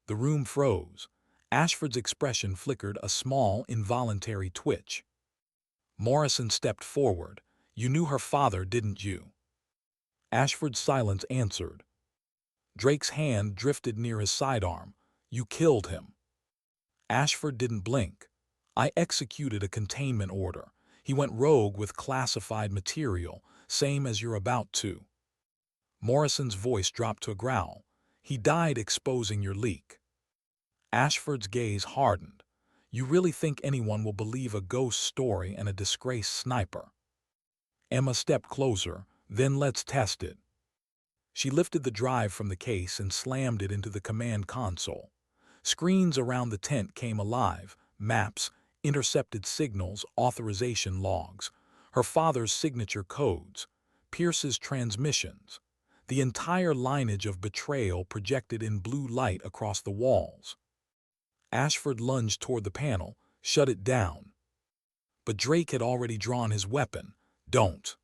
The room froze. Ashford's expression flickered a small, involuntary twitch. Morrison stepped forward. You knew her father, didn't you? Ashford's silence answered. Drake's hand drifted near his sidearm. You killed him. Ashford didn't blink. I executed a containment order. He went rogue with classified material, same as you're about to. Morrison's voice dropped to a growl. He died exposing your leak. Ashford's gaze hardened. You really think anyone will believe a ghost story and a disgraced sniper? Emma stepped closer. Then let's test it. She lifted the drive from the case and slammed it into the command console. Screens around the tent came alive. Maps, intercepted signals, authorization logs. Her father's signature codes. Pierce's transmissions, the entire lineage of betrayal projected in blue light across the walls. Ashford lunged toward the panel, shut it down. But Drake had already drawn his weapon. Don't.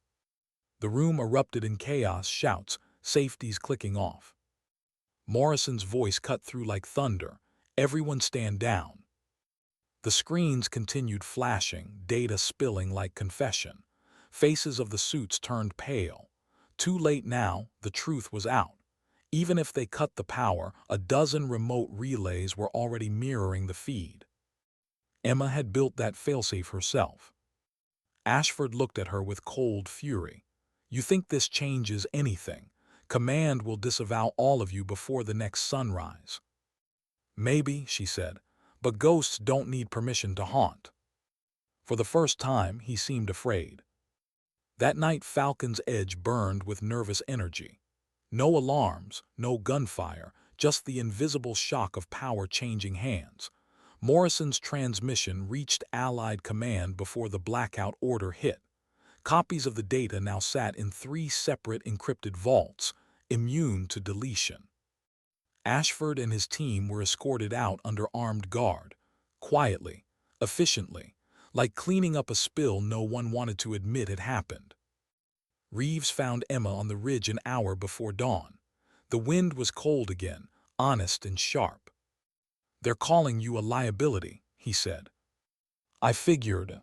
The room erupted in chaos, shouts, safeties clicking off. Morrison's voice cut through like thunder. Everyone stand down. The screens continued flashing, data spilling like confession. Faces of the suits turned pale. Too late now, the truth was out. Even if they cut the power, a dozen remote relays were already mirroring the feed. Emma had built that failsafe herself. Ashford looked at her with cold fury. You think this changes anything? Command will disavow all of you before the next sunrise. Maybe, she said, but ghosts don't need permission to haunt. For the first time, he seemed afraid. That night, Falcon's Edge burned with nervous energy. No alarms, no gunfire, just the invisible shock of power changing hands. Morrison's transmission reached Allied command before the blackout order hit. Copies of the data now sat in 3 separate encrypted vaults, immune to deletion. Ashford and his team were escorted out under armed guard, quietly, efficiently, like cleaning up a spill no one wanted to admit had happened. Reeves found Emma on the ridge an hour before dawn. The wind was cold again, honest and sharp. They're calling you a liability, he said. I figured,